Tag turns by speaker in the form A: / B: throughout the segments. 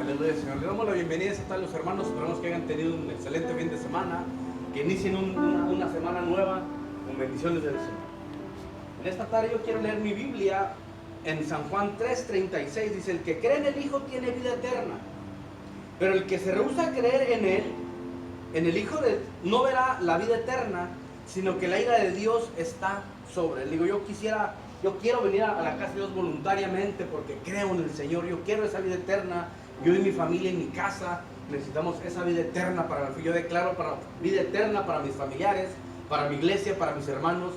A: Aleluya, Señor. Le damos la bienvenida a todos los hermanos. Esperamos que hayan tenido un excelente fin de semana, que inicien una semana nueva con bendiciones del Señor. En esta tarde yo quiero leer mi Biblia en San Juan 3:36. Dice: el que cree en el Hijo tiene vida eterna, pero el que se rehúsa a creer en Él, en el Hijo, no verá la vida eterna, sino que la ira de Dios está sobre él. Digo, yo quiero venir a la casa de Dios voluntariamente porque creo en el Señor. Yo quiero esa vida eterna. Yo y mi familia, en mi casa, necesitamos esa vida eterna. Yo declaro para vida eterna para mis familiares, para mi iglesia, para mis hermanos.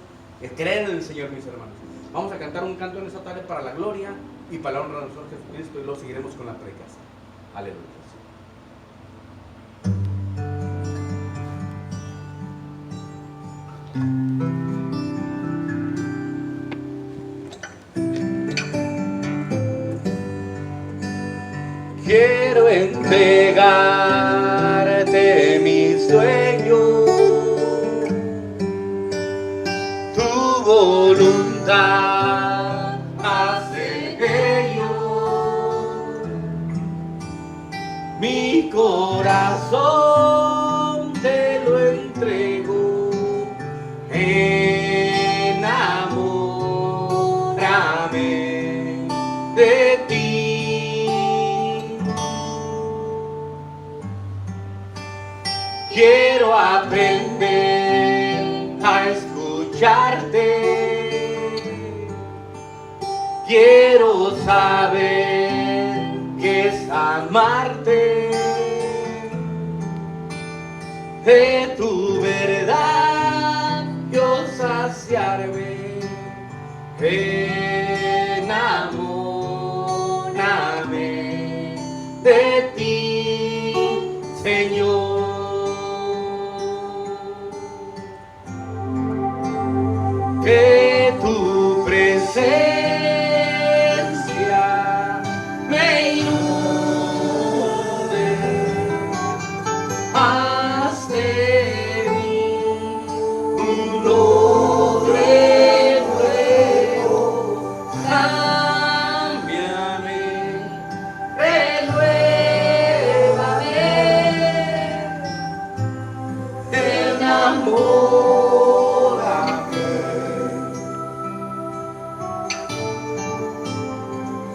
A: Creer en el Señor, mis hermanos. Vamos a cantar un canto en esta tarde para la gloria y para la honra de nuestro Jesucristo, y luego seguiremos con la predicación. Aleluya. Quiero entregarte mi sueño, tu voluntad hace bello mi corazón, te lo entrego. Enamórame de ti. Quiero aprender a escucharte. Quiero saber qué es amarte. De tu verdad yo saciarme. Enamórame de ti, Señor. Que tu presencia me inunde, haz de mí un hombre nuevo, cámbiame, renuévame,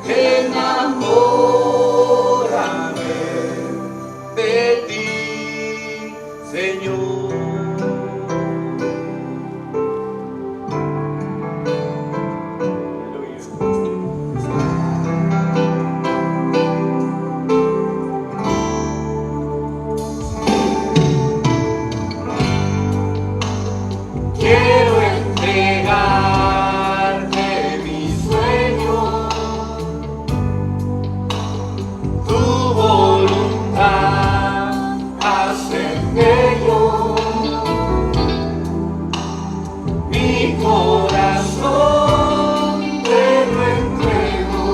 A: enamórame de ti, Señor. Quiero entregarte mi sueño, tu voluntad hace bello mi corazón, te lo entrego.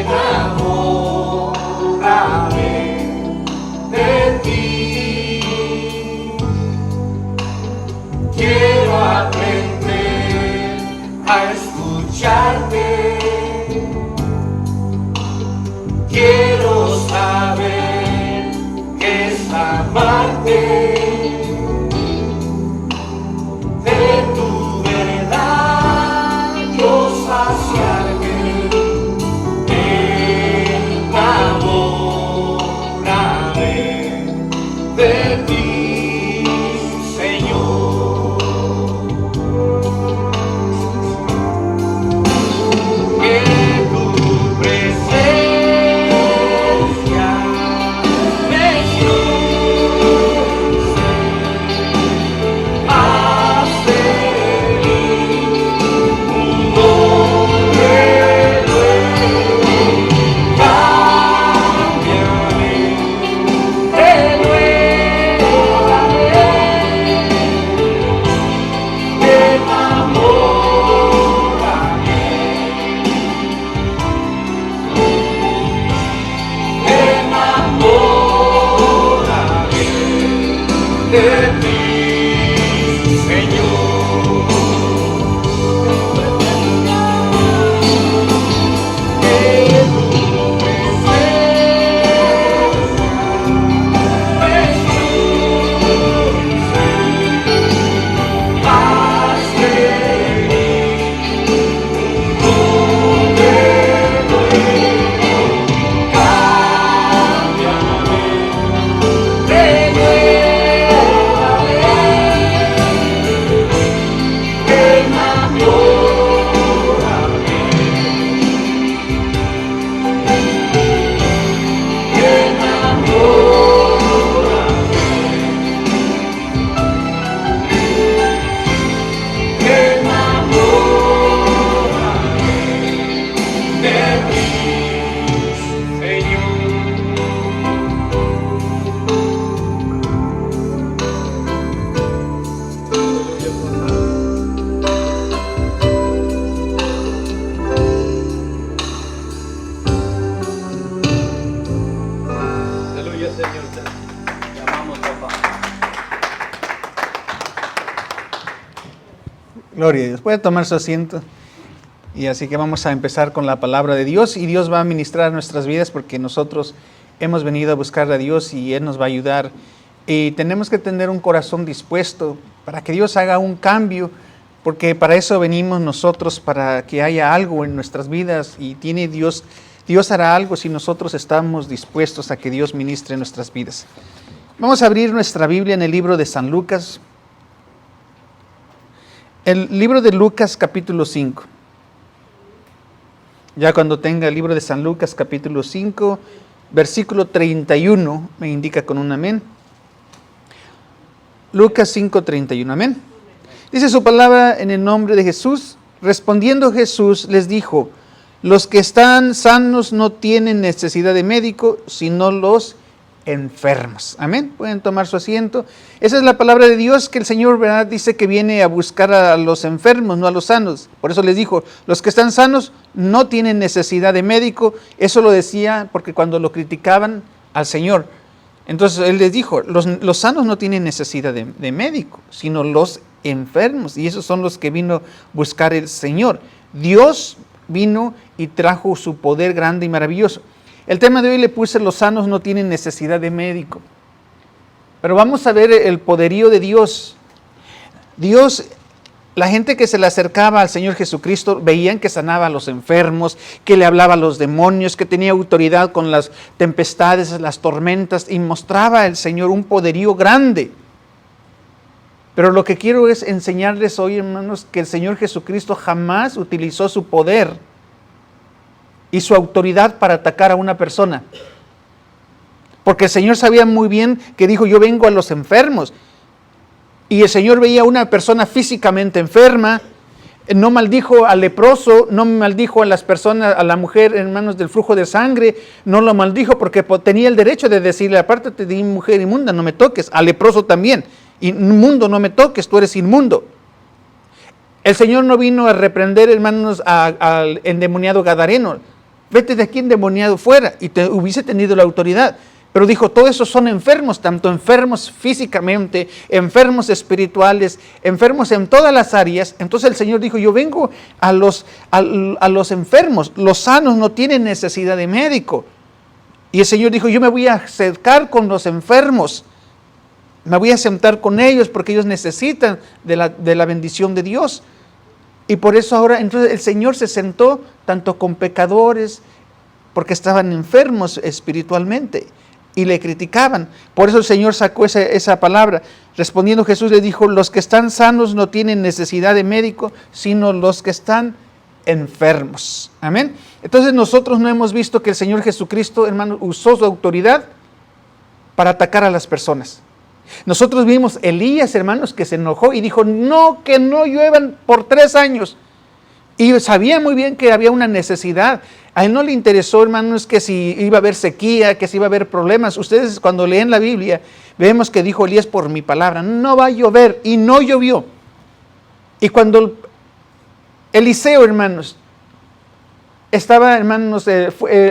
A: Enamórame de ti. Quiero aprender a escucharte. Quiero saber qué es amarte. De tu verdad yo saciarme. Enamórame de ti, Señor. Que tu presencia me inunde, haz de mí un hombre nuevo, cámbiame, renuévame, enamórame, enamórame de ti, Señor. Que tu
B: Gloria a Dios. Puede tomar su asiento. Y así que vamos a empezar con la palabra de Dios. Y Dios va a ministrar nuestras vidas porque nosotros hemos venido a buscar a Dios y Él nos va a ayudar. Y tenemos que tener un corazón dispuesto para que Dios haga un cambio, porque para eso venimos nosotros, para que haya algo en nuestras vidas. Y tiene Dios hará algo si nosotros estamos dispuestos a que Dios ministre nuestras vidas. Vamos a abrir nuestra Biblia en el libro de San Lucas. El libro de Lucas capítulo 5. Ya cuando tenga el libro de San Lucas capítulo 5, versículo 31, me indica con un amén. Lucas 5:31, amén. Dice su palabra en el nombre de Jesús. Respondiendo Jesús les dijo: los que están sanos no tienen necesidad de médico, sino los enfermos. Amén. Pueden tomar su asiento. Esa es la palabra de Dios, que el Señor, ¿verdad?, dice que viene a buscar a los enfermos, no a los sanos. Por eso les dijo, los que están sanos no tienen necesidad de médico. Eso lo decía porque cuando lo criticaban al Señor, entonces Él les dijo, los sanos no tienen necesidad de médico, sino los enfermos. Y esos son los que vino a buscar el Señor. Dios vino y trajo su poder grande y maravilloso. El tema de hoy le puse: los sanos no tienen necesidad de médico. Pero vamos a ver el poderío de Dios. Dios, la gente que se le acercaba al Señor Jesucristo, veían que sanaba a los enfermos, que le hablaba a los demonios, que tenía autoridad con las tempestades, las tormentas, y mostraba al Señor un poderío grande. Pero lo que quiero es enseñarles hoy, hermanos, que el Señor Jesucristo jamás utilizó su poder y su autoridad para atacar a una persona. Porque el Señor sabía muy bien que dijo: yo vengo a los enfermos. Y el Señor veía a una persona físicamente enferma, no maldijo al leproso, no maldijo a las personas, a la mujer, hermanos, del flujo de sangre, no lo maldijo porque tenía el derecho de decirle: apártate de mi mujer inmunda, no me toques. Al leproso también: inmundo, no me toques, tú eres inmundo. El Señor no vino a reprender, hermanos, al endemoniado gadareno: vete de aquí endemoniado fuera, y hubiese tenido la autoridad. Pero dijo: todos esos son enfermos, tanto enfermos físicamente, enfermos espirituales, enfermos en todas las áreas. Entonces el Señor dijo: yo vengo a los enfermos, los sanos no tienen necesidad de médico. Y el Señor dijo: yo me voy a acercar con los enfermos, me voy a sentar con ellos porque ellos necesitan de la bendición de Dios. Y por eso ahora, entonces el Señor se sentó tanto con pecadores, porque estaban enfermos espiritualmente y le criticaban. Por eso el Señor sacó esa palabra. Respondiendo Jesús le dijo: los que están sanos no tienen necesidad de médico, sino los que están enfermos. Amén. Entonces nosotros no hemos visto que el Señor Jesucristo, hermano, usó su autoridad para atacar a las personas. Nosotros vimos Elías, hermanos, que se enojó y dijo: no, que no lluevan por 3 años. Y sabía muy bien que había una necesidad. A él no le interesó, hermanos, que si iba a haber sequía, que si iba a haber problemas. Ustedes cuando leen la Biblia, vemos que dijo Elías: por mi palabra, no va a llover, y no llovió. Y cuando Eliseo, hermanos, estaba, hermanos,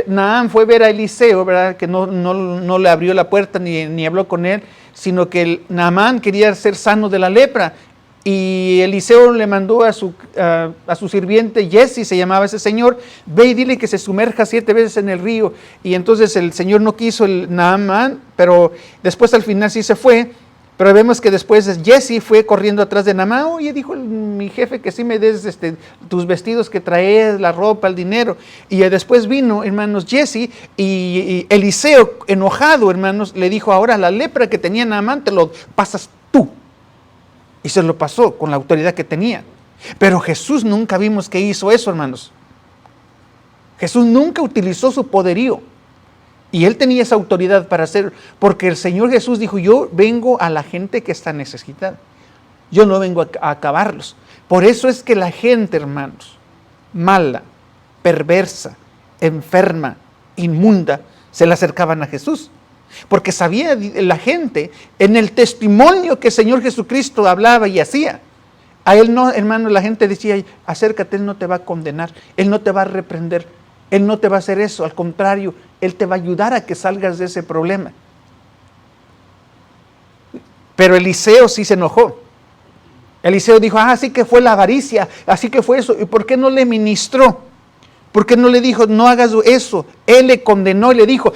B: Naamán fue a ver a Eliseo, ¿verdad?, que no le abrió la puerta ni habló con él, sino que Naamán quería ser sano de la lepra. Y Eliseo le mandó a su sirviente, Jesse se llamaba ese señor: ve y dile que se sumerja 7 veces en el río. Y entonces el Señor no quiso el Naamán, pero después al final sí se fue. Pero vemos que después Jesse fue corriendo atrás de Naamán: oye, dijo mi jefe que sí me des tus vestidos que traes, la ropa, el dinero. Y después vino, hermanos, Jesse, y Eliseo, enojado, hermanos, le dijo: ahora la lepra que tenía Naamán te lo pasas tú. Y se lo pasó con la autoridad que tenía. Pero Jesús nunca vimos que hizo eso, hermanos. Jesús nunca utilizó su poderío. Y Él tenía esa autoridad para hacerlo. Porque el Señor Jesús dijo: yo vengo a la gente que está necesitada. Yo no vengo a acabarlos. Por eso es que la gente, hermanos, mala, perversa, enferma, inmunda, se le acercaban a Jesús. Porque sabía la gente en el testimonio que el Señor Jesucristo hablaba y hacía. A Él no, hermano, la gente decía: acércate, Él no te va a condenar, Él no te va a reprender, Él no te va a hacer eso. Al contrario, Él te va a ayudar a que salgas de ese problema. Pero Eliseo sí se enojó. Eliseo dijo, así que fue la avaricia, así que fue eso. ¿Y por qué no le ministró? ¿Por qué no le dijo, no hagas eso? Él le condenó y le dijo,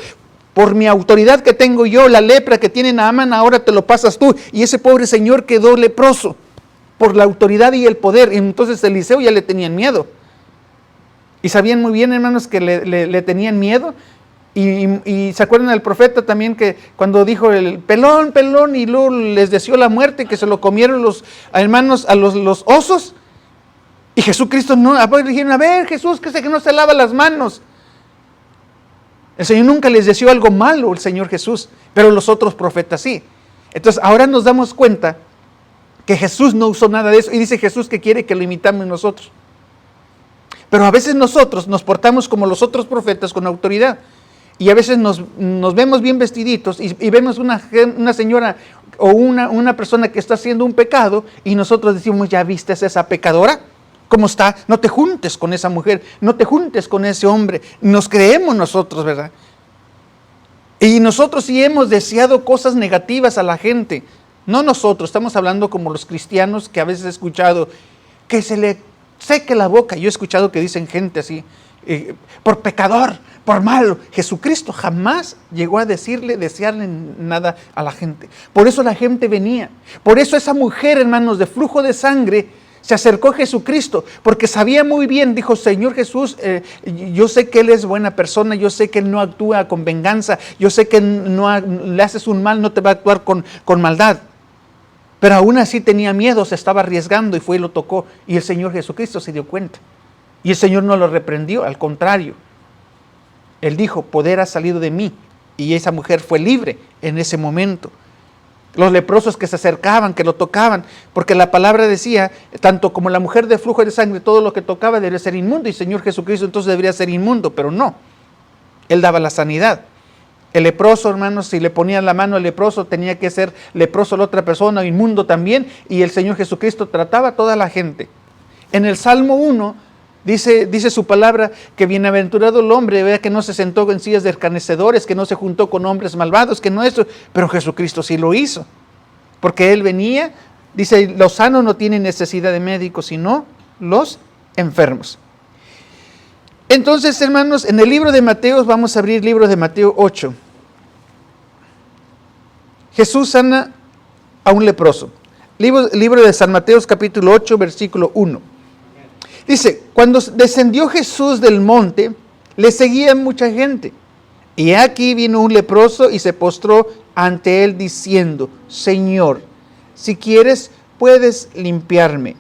B: por mi autoridad que tengo yo, la lepra que tiene Naamán, ahora te lo pasas tú. Y ese pobre señor quedó leproso por la autoridad y el poder. Y entonces Eliseo ya le tenían miedo. Y sabían muy bien, hermanos, que le tenían miedo. Y se acuerdan del profeta también que cuando dijo el pelón, pelón, y luego les deseó la muerte, que se lo comieron los hermanos a los osos. Y Jesucristo no, dijeron, a ver Jesús, que no se lava las manos. El Señor nunca les deseó algo malo, el Señor Jesús, pero los otros profetas sí. Entonces ahora nos damos cuenta que Jesús no usó nada de eso, y dice Jesús que quiere que lo imitamos nosotros. Pero a veces nosotros nos portamos como los otros profetas con autoridad. Y a veces nos vemos bien vestiditos y vemos una señora o una persona que está haciendo un pecado y nosotros decimos, ¿ya viste a esa pecadora? ¿Cómo está? No te juntes con esa mujer, no te juntes con ese hombre. Nos creemos nosotros, ¿verdad? Y nosotros sí hemos deseado cosas negativas a la gente. No nosotros, estamos hablando como los cristianos que a veces he escuchado que se le seque la boca. Yo he escuchado que dicen gente así, por pecador, por malo. Jesucristo jamás llegó a desearle nada a la gente. Por eso la gente venía. Por eso esa mujer, hermanos, de flujo de sangre, se acercó a Jesucristo, porque sabía muy bien, dijo, Señor Jesús, yo sé que Él es buena persona, yo sé que Él no actúa con venganza, yo sé que le haces un mal, no te va a actuar con maldad. Pero aún así tenía miedo, se estaba arriesgando y fue y lo tocó. Y el Señor Jesucristo se dio cuenta. Y el Señor no lo reprendió, al contrario. Él dijo, poder ha salido de mí. Y esa mujer fue libre en ese momento. Los leprosos que se acercaban, que lo tocaban, porque la palabra decía, tanto como la mujer de flujo de sangre, todo lo que tocaba debería ser inmundo. Y el Señor Jesucristo entonces debería ser inmundo, pero no. Él daba la sanidad. El leproso, hermanos, si le ponían la mano al leproso, tenía que ser leproso la otra persona, inmundo también. Y el Señor Jesucristo trataba a toda la gente. En el Salmo 1, dice su palabra que bienaventurado el hombre, vea, que no se sentó en sillas de escarnecedores, que no se juntó con hombres malvados, que no eso, pero Jesucristo sí lo hizo, porque Él venía, dice, los sanos no tienen necesidad de médicos, sino los enfermos. Entonces, hermanos, en el libro de Mateo, vamos a abrir el libro de Mateo 8. Jesús sana a un leproso. Libro de San Mateo, capítulo 8, versículo 1. Dice, cuando descendió Jesús del monte, le seguía mucha gente. Y aquí vino un leproso y se postró ante él diciendo, Señor, si quieres, puedes limpiarme.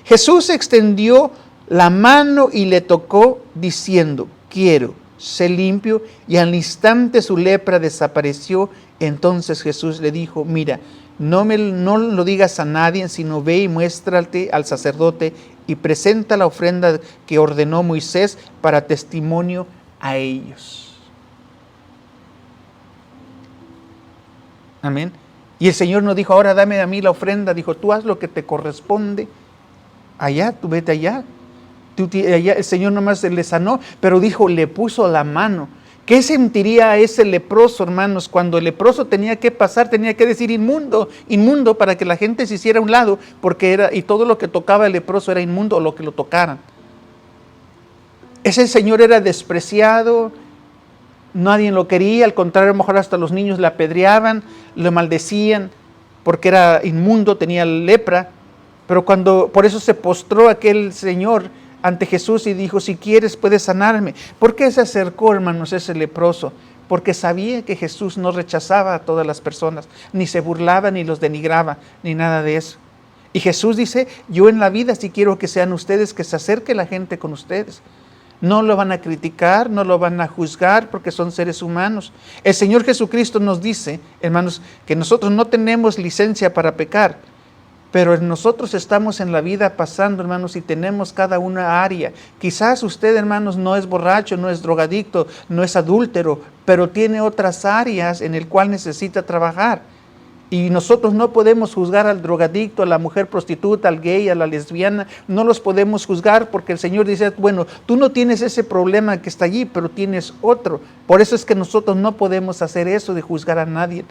B: Jesús extendió la mano y le tocó diciendo, quiero, sé limpio. Y al instante su lepra desapareció. Entonces Jesús le dijo, mira, no lo digas a nadie, sino ve y muéstrate al sacerdote y presenta la ofrenda que ordenó Moisés para testimonio a ellos. Amén. Y el Señor no dijo, ahora dame a mí la ofrenda. Dijo, tú haz lo que te corresponde. Allá, tú vete allá. Allá el Señor nomás le sanó, pero dijo, le puso la mano. ¿Qué sentiría ese leproso, hermanos, cuando el leproso tenía que pasar, tenía que decir inmundo, inmundo, para que la gente se hiciera a un lado, porque y todo lo que tocaba el leproso era inmundo, o lo que lo tocaran? Ese señor era despreciado, nadie lo quería, al contrario, a lo mejor hasta los niños le apedreaban, lo maldecían, porque era inmundo, tenía lepra, pero por eso se postró aquel señor ante Jesús y dijo, si quieres puedes sanarme. ¿Por qué se acercó, hermanos, ese leproso? Porque sabía que Jesús no rechazaba a todas las personas, ni se burlaba, ni los denigraba, ni nada de eso. Y Jesús dice, yo en la vida sí quiero que sean ustedes, que se acerque la gente con ustedes. No lo van a criticar, no lo van a juzgar, porque son seres humanos. El Señor Jesucristo nos dice, hermanos, que nosotros no tenemos licencia para pecar, pero nosotros estamos en la vida pasando, hermanos, y tenemos cada una área. Quizás usted, hermanos, no es borracho, no es drogadicto, no es adúltero, pero tiene otras áreas en el cual necesita trabajar. Y nosotros no podemos juzgar al drogadicto, a la mujer prostituta, al gay, a la lesbiana. No los podemos juzgar porque el Señor dice, bueno, tú no tienes ese problema que está allí, pero tienes otro. Por eso es que nosotros no podemos hacer eso de juzgar a nadie.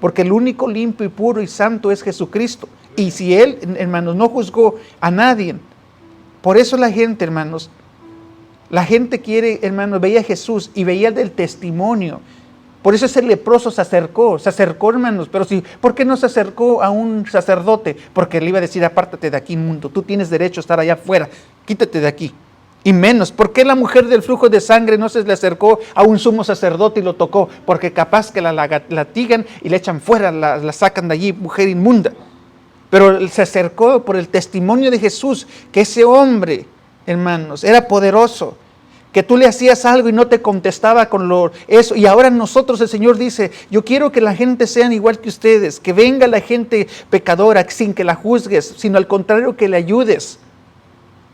B: Porque el único limpio y puro y santo es Jesucristo. Y si Él, hermanos, no juzgó a nadie, por eso la gente, hermanos, la gente quiere, hermanos, veía a Jesús y veía del testimonio. Por eso ese leproso se acercó, hermanos, pero sí, ¿por qué no se acercó a un sacerdote? Porque le iba a decir, apártate de aquí, inmundo, tú tienes derecho a estar allá afuera, quítate de aquí. Y menos, ¿por qué la mujer del flujo de sangre no se le acercó a un sumo sacerdote y lo tocó? Porque capaz que la latigan y le echan fuera, la sacan de allí, mujer inmunda. Pero se acercó por el testimonio de Jesús, que ese hombre, hermanos, era poderoso, que tú le hacías algo y no te contestaba con eso. Y ahora nosotros, el Señor dice, yo quiero que la gente sean igual que ustedes, que venga la gente pecadora sin que la juzgues, sino al contrario que le ayudes.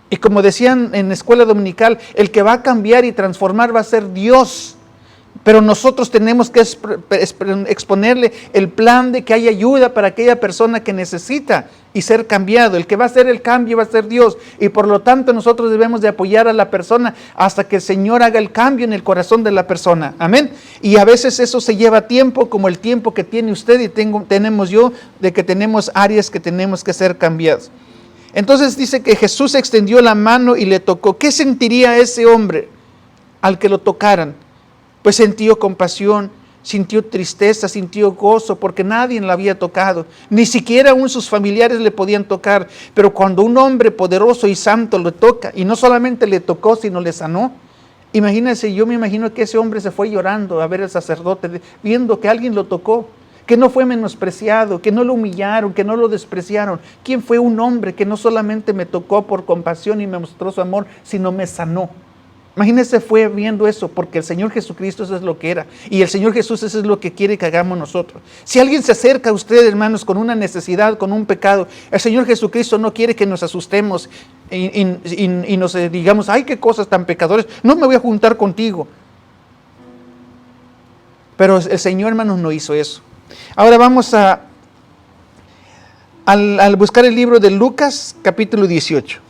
B: Y como decían en la escuela dominical, el que va a cambiar y transformar va a ser Dios. Pero nosotros tenemos que exponerle el plan de que hay ayuda para aquella persona que necesita y ser cambiado. El que va a hacer el cambio va a ser Dios. Y por lo tanto nosotros debemos de apoyar a la persona hasta que el Señor haga el cambio en el corazón de la persona. Amén. Y a veces eso se lleva tiempo, como el tiempo que tiene usted y tenemos yo, de que tenemos áreas que tenemos que ser cambiadas. Entonces dice que Jesús extendió la mano y le tocó. ¿Qué sentiría ese hombre al que lo tocaran? Pues sintió compasión, sintió tristeza, sintió gozo, porque nadie le había tocado. Ni siquiera aún sus familiares le podían tocar. Pero cuando un hombre poderoso y santo lo toca, y no solamente le tocó, sino le sanó. Imagínense, yo me imagino que ese hombre se fue llorando a ver al sacerdote, viendo que alguien lo tocó, que no fue menospreciado, que no lo humillaron, que no lo despreciaron. ¿Quién fue un hombre que no solamente me tocó por compasión y me mostró su amor, sino me sanó? Imagínense, fue viendo eso, porque el Señor Jesucristo eso es lo que era. Y el Señor Jesús eso es lo que quiere que hagamos nosotros. Si alguien se acerca a usted, hermanos, con una necesidad, con un pecado, el Señor Jesucristo no quiere que nos asustemos y nos digamos, ay, qué cosas tan pecadores, no me voy a juntar contigo. Pero el Señor, hermanos, no hizo eso. Ahora vamos al buscar el libro de Lucas, capítulo 18.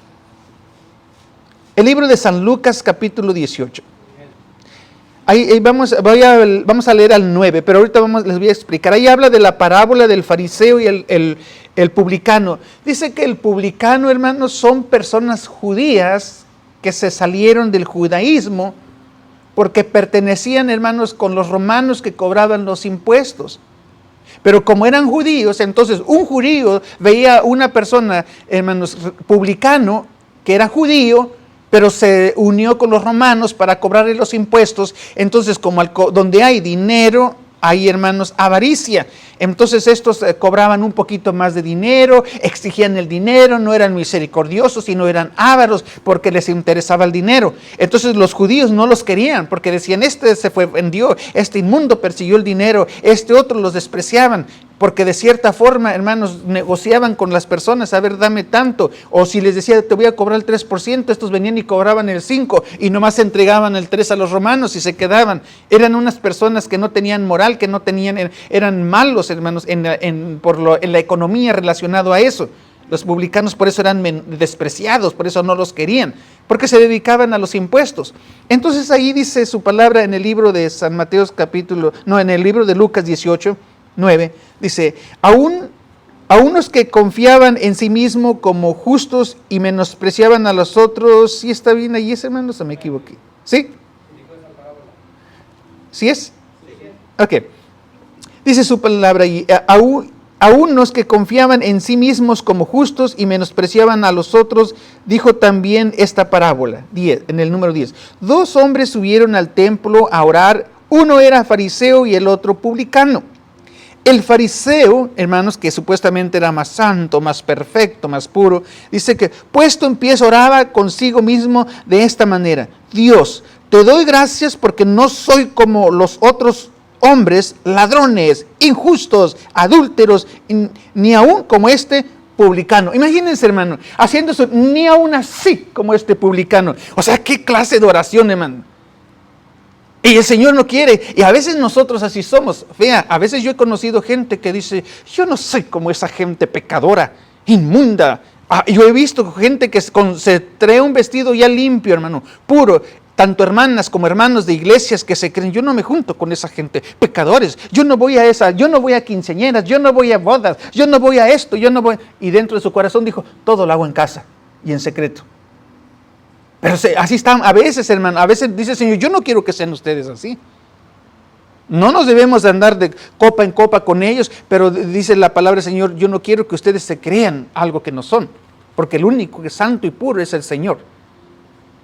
B: El libro de San Lucas, capítulo 18. Ahí vamos a leer al 9, pero ahorita les voy a explicar. Ahí habla de la parábola del fariseo y el publicano. Dice que el publicano, hermanos, son personas judías que se salieron del judaísmo porque pertenecían, hermanos, con los romanos que cobraban los impuestos. Pero como eran judíos, entonces un judío veía una persona, hermanos, publicano, que era judío, pero se unió con los romanos para cobrarle los impuestos. Entonces, como donde hay dinero, hay, hermanos, avaricia. Entonces estos cobraban un poquito más de dinero, exigían el dinero, no eran misericordiosos, sino eran ávaros porque les interesaba el dinero. Entonces los judíos no los querían porque decían, este se vendió, este inmundo persiguió el dinero, este otro los despreciaban. Porque de cierta forma, hermanos, negociaban con las personas, a ver, dame tanto. O si les decía, te voy a cobrar el 3%, estos venían y cobraban el 5%, y nomás entregaban el 3% a los romanos y se quedaban. Eran unas personas que no tenían moral, que no tenían, eran malos, hermanos, en la economía relacionado a eso. Los publicanos por eso eran despreciados, por eso no los querían, porque se dedicaban a los impuestos. Entonces ahí dice su palabra en el libro de San Mateo en el libro de Lucas 18, 9, dice, a unos que confiaban en sí mismos como justos y menospreciaban a los otros. ¿Sí está bien ahí ese, hermano? ¿Se me equivoqué? ¿Sí? ¿Sí es? Ok. Dice su palabra ahí, a unos que confiaban en sí mismos como justos y menospreciaban a los otros, dijo también esta parábola, 10, en el número 10. 2 hombres subieron al templo a orar, uno era fariseo y el otro publicano. El fariseo, hermanos, que supuestamente era más santo, más perfecto, más puro, dice que puesto en pie oraba consigo mismo de esta manera: Dios, te doy gracias porque no soy como los otros hombres, ladrones, injustos, adúlteros, ni aún como este publicano. Imagínense, hermano, haciendo eso, ni aún así como este publicano. O sea, ¿qué clase de oración, hermano? Y el Señor no quiere, y a veces nosotros así somos. Vea, a veces yo he conocido gente que dice, yo no soy como esa gente pecadora, inmunda. Yo he visto gente que se trae un vestido ya limpio, hermano, puro, tanto hermanas como hermanos de iglesias que se creen, yo no me junto con esa gente, pecadores, yo no voy a quinceañeras, yo no voy a bodas, yo no voy a esto, yo no voy. Y dentro de su corazón dijo, todo lo hago en casa y en secreto. Pero así están, a veces, hermano, a veces dice el Señor, yo no quiero que sean ustedes así. No nos debemos de andar de copa en copa con ellos, pero dice la palabra del Señor, yo no quiero que ustedes se crean algo que no son, porque el único que es santo y puro es el Señor.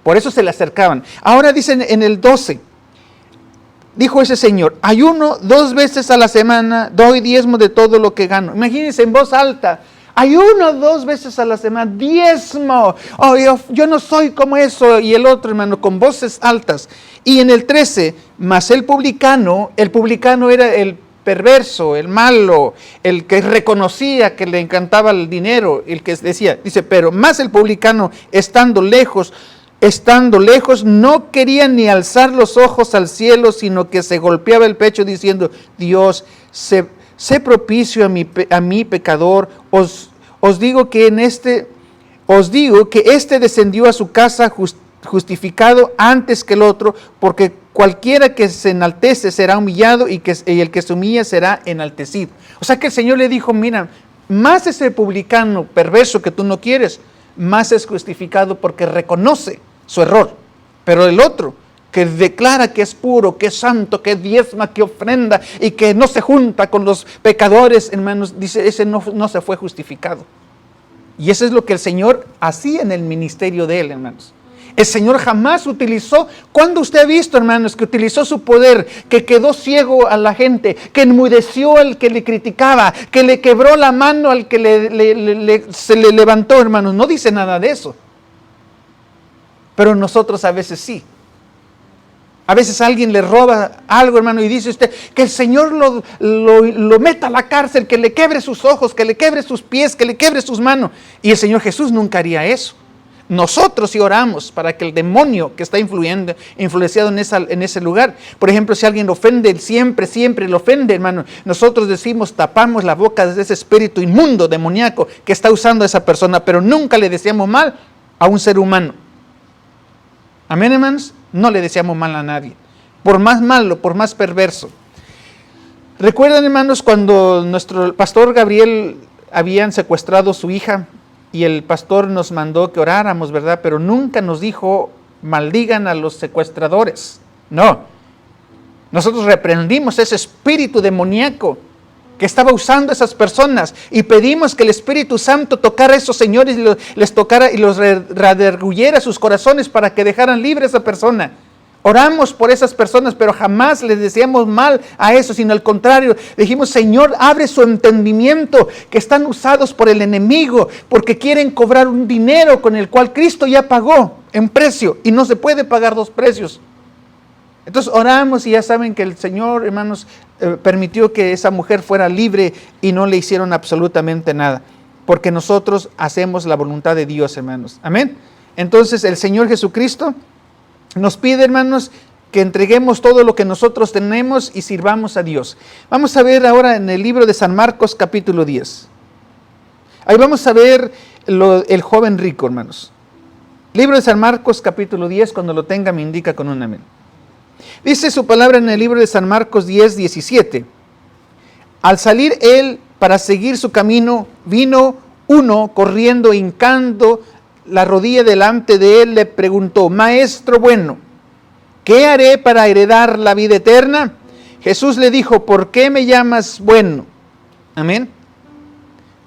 B: Por eso se le acercaban. Ahora dicen en el 12, dijo ese señor, ayuno 2 veces a la semana, doy diezmo de todo lo que gano. Imagínense en voz alta, ayuno 2 veces a la semana, diezmo. Oh, yo no soy como eso. Y el otro, hermano, con voces altas. Y en el 13, mas el publicano era el perverso, el malo, el que reconocía que le encantaba el dinero, el que decía, dice, pero más el publicano estando lejos, no quería ni alzar los ojos al cielo, sino que se golpeaba el pecho diciendo, Dios, sé propicio a mí pecador. Os digo que este descendió a su casa justificado antes que el otro, porque cualquiera que se enaltece será humillado y el que se humilla será enaltecido. O sea que el Señor le dijo, mira, más ese publicano perverso que tú no quieres, más es justificado porque reconoce su error. Pero el otro, que declara que es puro, que es santo, que diezma, que ofrenda y que no se junta con los pecadores, hermanos, dice, ese no se fue justificado. Y eso es lo que el Señor hacía en el ministerio de él, hermanos. El Señor jamás utilizó, ¿cuándo usted ha visto, hermanos, que utilizó su poder, que quedó ciego a la gente, que enmudeció al que le criticaba, que le quebró la mano al que se le levantó, hermanos? No dice nada de eso. Pero nosotros a veces sí. A veces alguien le roba algo, hermano, y dice usted que el Señor lo meta a la cárcel, que le quebre sus ojos, que le quebre sus pies, que le quebre sus manos. Y el Señor Jesús nunca haría eso. Nosotros sí oramos para que el demonio que está influenciado en ese lugar, por ejemplo, si alguien lo ofende, siempre lo ofende, hermano, nosotros decimos, tapamos la boca de ese espíritu inmundo, demoníaco, que está usando a esa persona, pero nunca le deseamos mal a un ser humano. Amén, hermanos, no le deseamos mal a nadie, por más malo, por más perverso. ¿Recuerdan, hermanos, cuando nuestro pastor Gabriel habían secuestrado a su hija? Y el pastor nos mandó que oráramos, ¿verdad? Pero nunca nos dijo, maldigan a los secuestradores. No. Nosotros reprendimos ese espíritu demoníaco que estaba usando a esas personas y pedimos que el Espíritu Santo tocara a esos señores y les tocara y los redarguyera sus corazones para que dejaran libre a esa persona. Oramos por esas personas, pero jamás les deseamos mal a eso, sino al contrario, dijimos, Señor, abre su entendimiento, que están usados por el enemigo, porque quieren cobrar un dinero con el cual Cristo ya pagó en precio, y no se puede pagar 2 precios. Entonces oramos y ya saben que el Señor, hermanos, permitió que esa mujer fuera libre y no le hicieron absolutamente nada, porque nosotros hacemos la voluntad de Dios, hermanos. Amén. Entonces el Señor Jesucristo nos pide, hermanos, que entreguemos todo lo que nosotros tenemos y sirvamos a Dios. Vamos a ver ahora en el libro de San Marcos, capítulo 10. Ahí vamos a ver el joven rico, hermanos. Libro de San Marcos, capítulo 10, cuando lo tenga me indica con un amén. Dice su palabra en el libro de San Marcos 10, 17. Al salir él para seguir su camino, vino uno corriendo, hincando la rodilla delante de él, le preguntó, Maestro bueno, ¿qué haré para heredar la vida eterna? Jesús le dijo, ¿por qué me llamas bueno? Amén.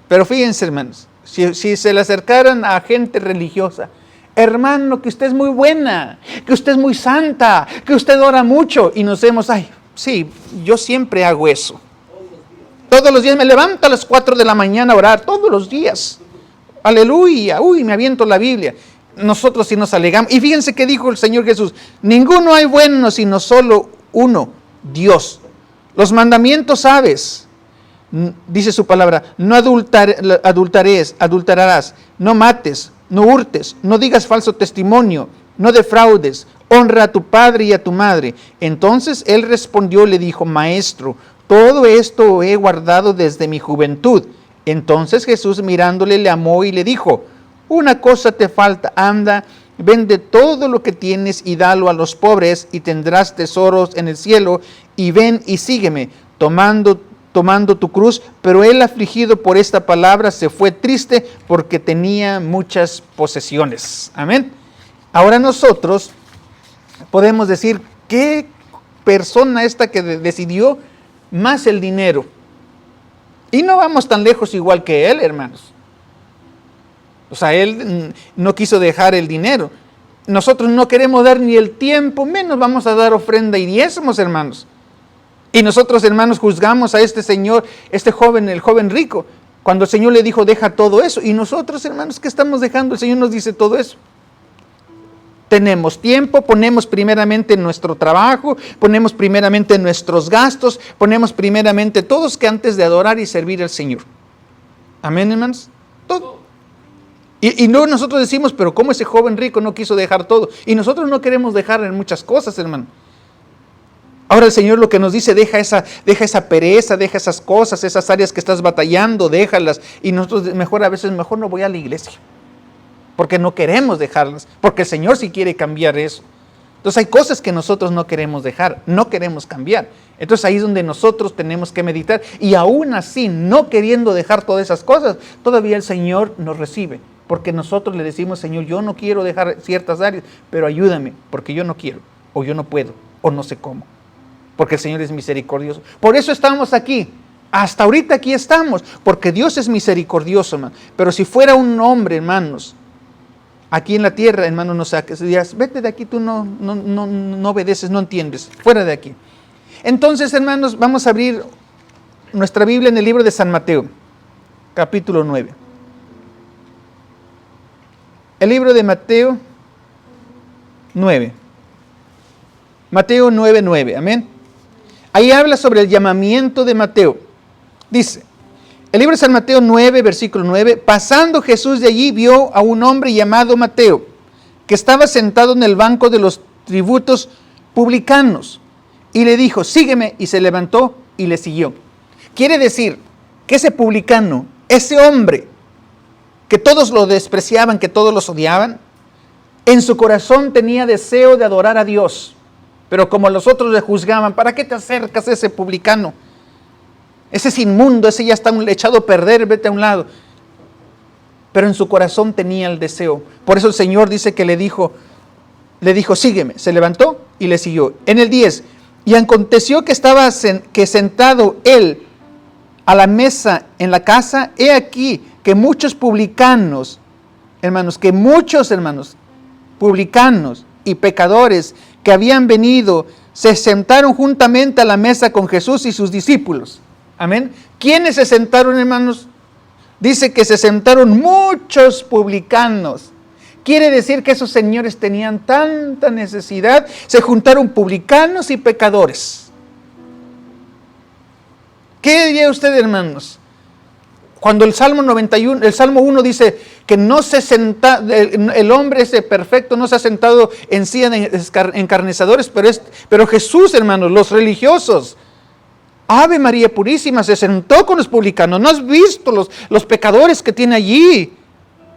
B: Pero fíjense, hermanos, si se le acercaran a gente religiosa, hermano, que usted es muy buena, que usted es muy santa, que usted ora mucho, y nos vemos, ay, sí, yo siempre hago eso. Todos los días me levanto a las 4 de la mañana a orar, todos los días. Aleluya, me aviento la Biblia. Nosotros sí nos alegamos. Y fíjense que dijo el Señor Jesús, ninguno hay bueno sino solo uno, Dios. Los mandamientos sabes, dice su palabra, no adulterarás, no mates, no hurtes, no digas falso testimonio, no defraudes, honra a tu padre y a tu madre. Entonces él respondió, le dijo, Maestro, todo esto he guardado desde mi juventud. Entonces Jesús mirándole le amó y le dijo, una cosa te falta, anda, vende todo lo que tienes y dalo a los pobres y tendrás tesoros en el cielo, y ven y sígueme, tomando tu cruz. Pero él, afligido por esta palabra, se fue triste porque tenía muchas posesiones. Amén. Ahora nosotros podemos decir, ¿qué persona esta que decidió más el dinero? Y no vamos tan lejos igual que él, hermanos. O sea, él no quiso dejar el dinero. Nosotros no queremos dar ni el tiempo, menos vamos a dar ofrenda y diezmos, hermanos. Y nosotros, hermanos, juzgamos a este señor, el joven rico, cuando el Señor le dijo, deja todo eso. Y nosotros, hermanos, ¿qué estamos dejando? El Señor nos dice todo eso. Tenemos tiempo, ponemos primeramente nuestro trabajo, ponemos primeramente nuestros gastos, ponemos primeramente todos que antes de adorar y servir al Señor. Amén, hermanos. Todo. Y no nosotros decimos, pero ¿cómo ese joven rico no quiso dejar todo? Y nosotros no queremos dejar en muchas cosas, hermano. Ahora el Señor lo que nos dice, deja esa pereza, deja esas cosas, esas áreas que estás batallando, déjalas. Y nosotros a veces mejor no voy a la iglesia, porque no queremos dejarlas, porque el Señor sí quiere cambiar eso. Entonces hay cosas que nosotros no queremos dejar, no queremos cambiar. Entonces ahí es donde nosotros tenemos que meditar. Y aún así, no queriendo dejar todas esas cosas, todavía el Señor nos recibe. Porque nosotros le decimos, Señor, yo no quiero dejar ciertas áreas, pero ayúdame, porque yo no quiero, o yo no puedo, o no sé cómo. Porque el Señor es misericordioso. Por eso estamos aquí. Hasta ahorita aquí estamos, porque Dios es misericordioso, hermano. Pero si fuera un hombre, hermanos, aquí en la tierra, hermano, no saques, dirías, vete de aquí, tú no obedeces, no entiendes, fuera de aquí. Entonces, hermanos, vamos a abrir nuestra Biblia en el libro de San Mateo, capítulo 9. El libro de Mateo 9. Mateo 9:9, amén. Ahí habla sobre el llamamiento de Mateo. Dice, el libro de San Mateo 9, versículo 9, pasando Jesús de allí vio a un hombre llamado Mateo, que estaba sentado en el banco de los tributos publicanos, y le dijo, sígueme, y se levantó y le siguió. Quiere decir que ese publicano, ese hombre, que todos lo despreciaban, que todos los odiaban, en su corazón tenía deseo de adorar a Dios. Pero como los otros le juzgaban, ¿para qué te acercas a ese publicano? Ese es inmundo, ese ya está echado a perder, vete a un lado. Pero en su corazón tenía el deseo. Por eso el Señor dice que le dijo, sígueme. Se levantó y le siguió. En el 10, y aconteció que estaba sentado él a la mesa en la casa, he aquí que muchos publicanos, hermanos, publicanos y pecadores que habían venido, se sentaron juntamente a la mesa con Jesús y sus discípulos. Amén. ¿Quiénes se sentaron, hermanos? Dice que se sentaron muchos publicanos. Quiere decir que esos señores tenían tanta necesidad, se juntaron publicanos y pecadores. ¿Qué diría usted, hermanos? Cuando el Salmo 1 dice que no se el hombre ese perfecto no se ha sentado en silla de escarnecedores, pero Jesús, hermanos, los religiosos, Ave María Purísima, se sentó con los publicanos. ¿No has visto los pecadores que tiene allí?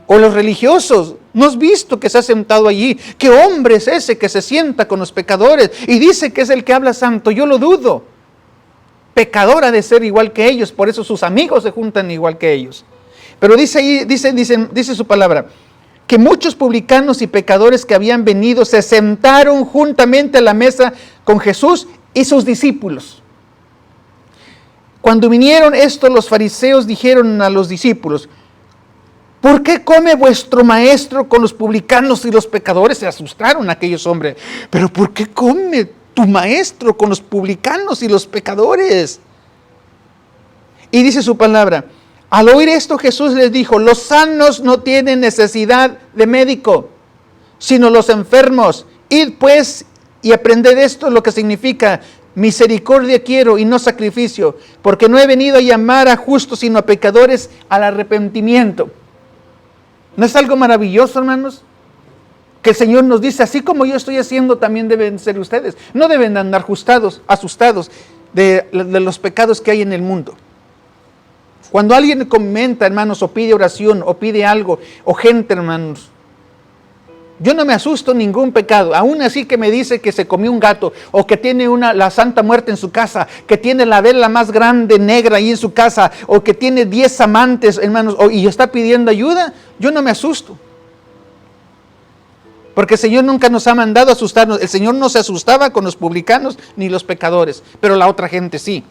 B: O los religiosos, ¿no has visto que se ha sentado allí? ¿Qué hombre es ese que se sienta con los pecadores y dice que es el que habla santo? Yo lo dudo. Pecador ha de ser igual que ellos, por eso sus amigos se juntan igual que ellos. Pero dice ahí, dice su palabra, que muchos publicanos y pecadores que habían venido se sentaron juntamente a la mesa con Jesús y sus discípulos. Cuando vinieron estos, los fariseos dijeron a los discípulos, ¿por qué come vuestro maestro con los publicanos y los pecadores? Se asustaron aquellos hombres. ¿Pero por qué come tu maestro con los publicanos y los pecadores? Y dice su palabra, al oír esto Jesús les dijo, los sanos no tienen necesidad de médico, sino los enfermos. Id pues y aprended esto, lo que significa misericordia quiero y no sacrificio, porque no he venido a llamar a justos sino a pecadores al arrepentimiento. ¿No es algo maravilloso, hermanos? Que el Señor nos dice, así como yo estoy haciendo, también deben ser ustedes. No deben andar asustados de los pecados que hay en el mundo. Cuando alguien comenta, hermanos, o pide oración, o pide algo, o gente, hermanos, Yo no me asusto ningún pecado, aún así que me dice que se comió un gato, o que tiene la Santa Muerte en su casa, que tiene la vela más grande negra ahí en su casa, o que tiene 10 amantes, hermanos, y está pidiendo ayuda. Yo no me asusto. Porque el Señor nunca nos ha mandado a asustarnos. El Señor no se asustaba con los publicanos ni los pecadores, pero la otra gente sí.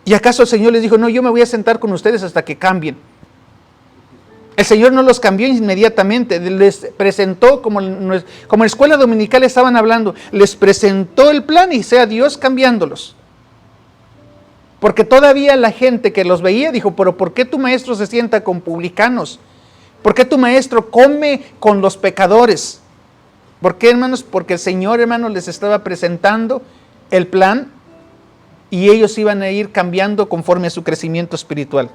B: ¿Y acaso el Señor les dijo, no, yo me voy a sentar con ustedes hasta que cambien? El Señor no los cambió inmediatamente, les presentó, como en la escuela dominical estaban hablando, les presentó el plan y sea Dios cambiándolos. Porque todavía la gente que los veía dijo, pero ¿por qué tu maestro se sienta con publicanos? ¿Por qué tu maestro come con los pecadores? ¿Por qué, hermanos? Porque el Señor, hermanos, les estaba presentando el plan y ellos iban a ir cambiando conforme a su crecimiento espiritual.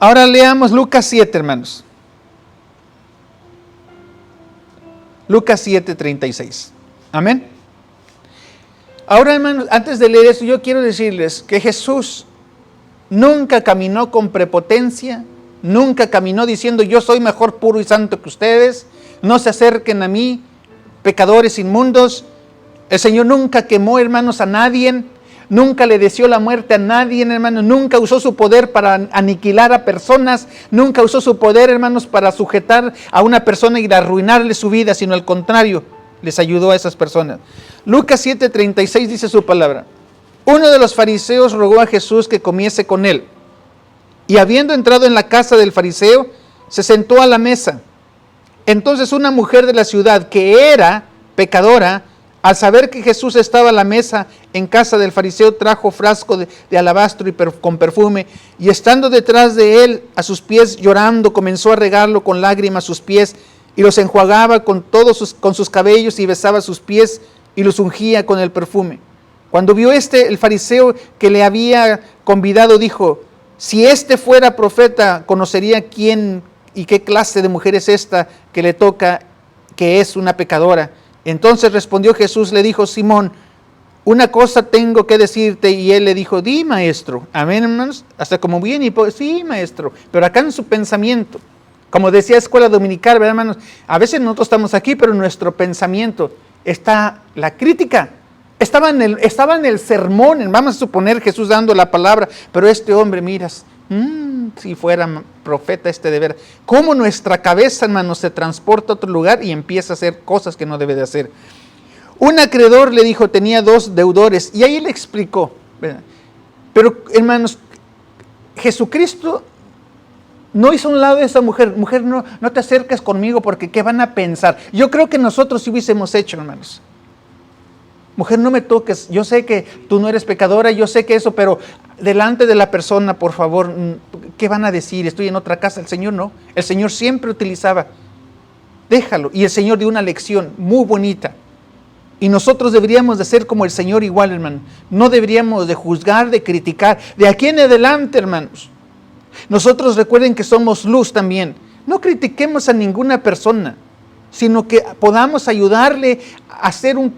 B: Ahora leamos Lucas 7, hermanos. Lucas 7, 36. Amén. Ahora, hermanos, antes de leer eso, yo quiero decirles que Jesús nunca caminó con prepotencia, nunca caminó diciendo yo soy mejor, puro y santo que ustedes, no se acerquen a mí, pecadores inmundos. El Señor nunca quemó, hermanos, a nadie, nunca le deseó la muerte a nadie, hermanos, nunca usó su poder para aniquilar a personas, nunca usó su poder, hermanos, para sujetar a una persona y arruinarle su vida, sino al contrario, les ayudó a esas personas. Lucas 7:36 dice su palabra. Uno de los fariseos rogó a Jesús que comiese con él. Y habiendo entrado en la casa del fariseo, se sentó a la mesa. Entonces una mujer de la ciudad, que era pecadora, al saber que Jesús estaba a la mesa en casa del fariseo, trajo frasco de alabastro y con perfume, y estando detrás de él, a sus pies llorando, comenzó a regarlo con lágrimas sus pies, y los enjuagaba con sus cabellos, y besaba sus pies, y los ungía con el perfume. Cuando vio el fariseo que le había convidado, dijo, si este fuera profeta, conocería quién y qué clase de mujer es esta que le toca, que es una pecadora. Entonces respondió Jesús, le dijo, Simón, una cosa tengo que decirte. Y él le dijo, di, maestro. Amén, hermanos. Hasta como bien y sí, maestro. Pero acá en su pensamiento, como decía escuela dominical, ¿verdad, hermanos? A veces nosotros estamos aquí, pero en nuestro pensamiento está la crítica. Estaba en el sermón, vamos a suponer Jesús dando la palabra, pero este hombre, miras, si fuera profeta de ver, cómo nuestra cabeza, hermanos, se transporta a otro lugar y empieza a hacer cosas que no debe de hacer. Un acreedor le dijo, tenía 2 deudores, y ahí le explicó, ¿verdad? Pero, hermanos, Jesucristo no hizo a un lado de esa mujer, no te acerques conmigo porque ¿qué van a pensar? Yo creo que nosotros sí hubiésemos hecho, hermanos. Mujer, no me toques, yo sé que tú no eres pecadora, yo sé que eso, pero delante de la persona, por favor, ¿qué van a decir? Estoy en otra casa. El Señor no, el Señor siempre utilizaba, déjalo, y el Señor dio una lección muy bonita, y nosotros deberíamos de ser como el Señor igual, hermano, no deberíamos de juzgar, de criticar, de aquí en adelante, hermanos, nosotros recuerden que somos luz también, no critiquemos a ninguna persona, sino que podamos ayudarle a hacer un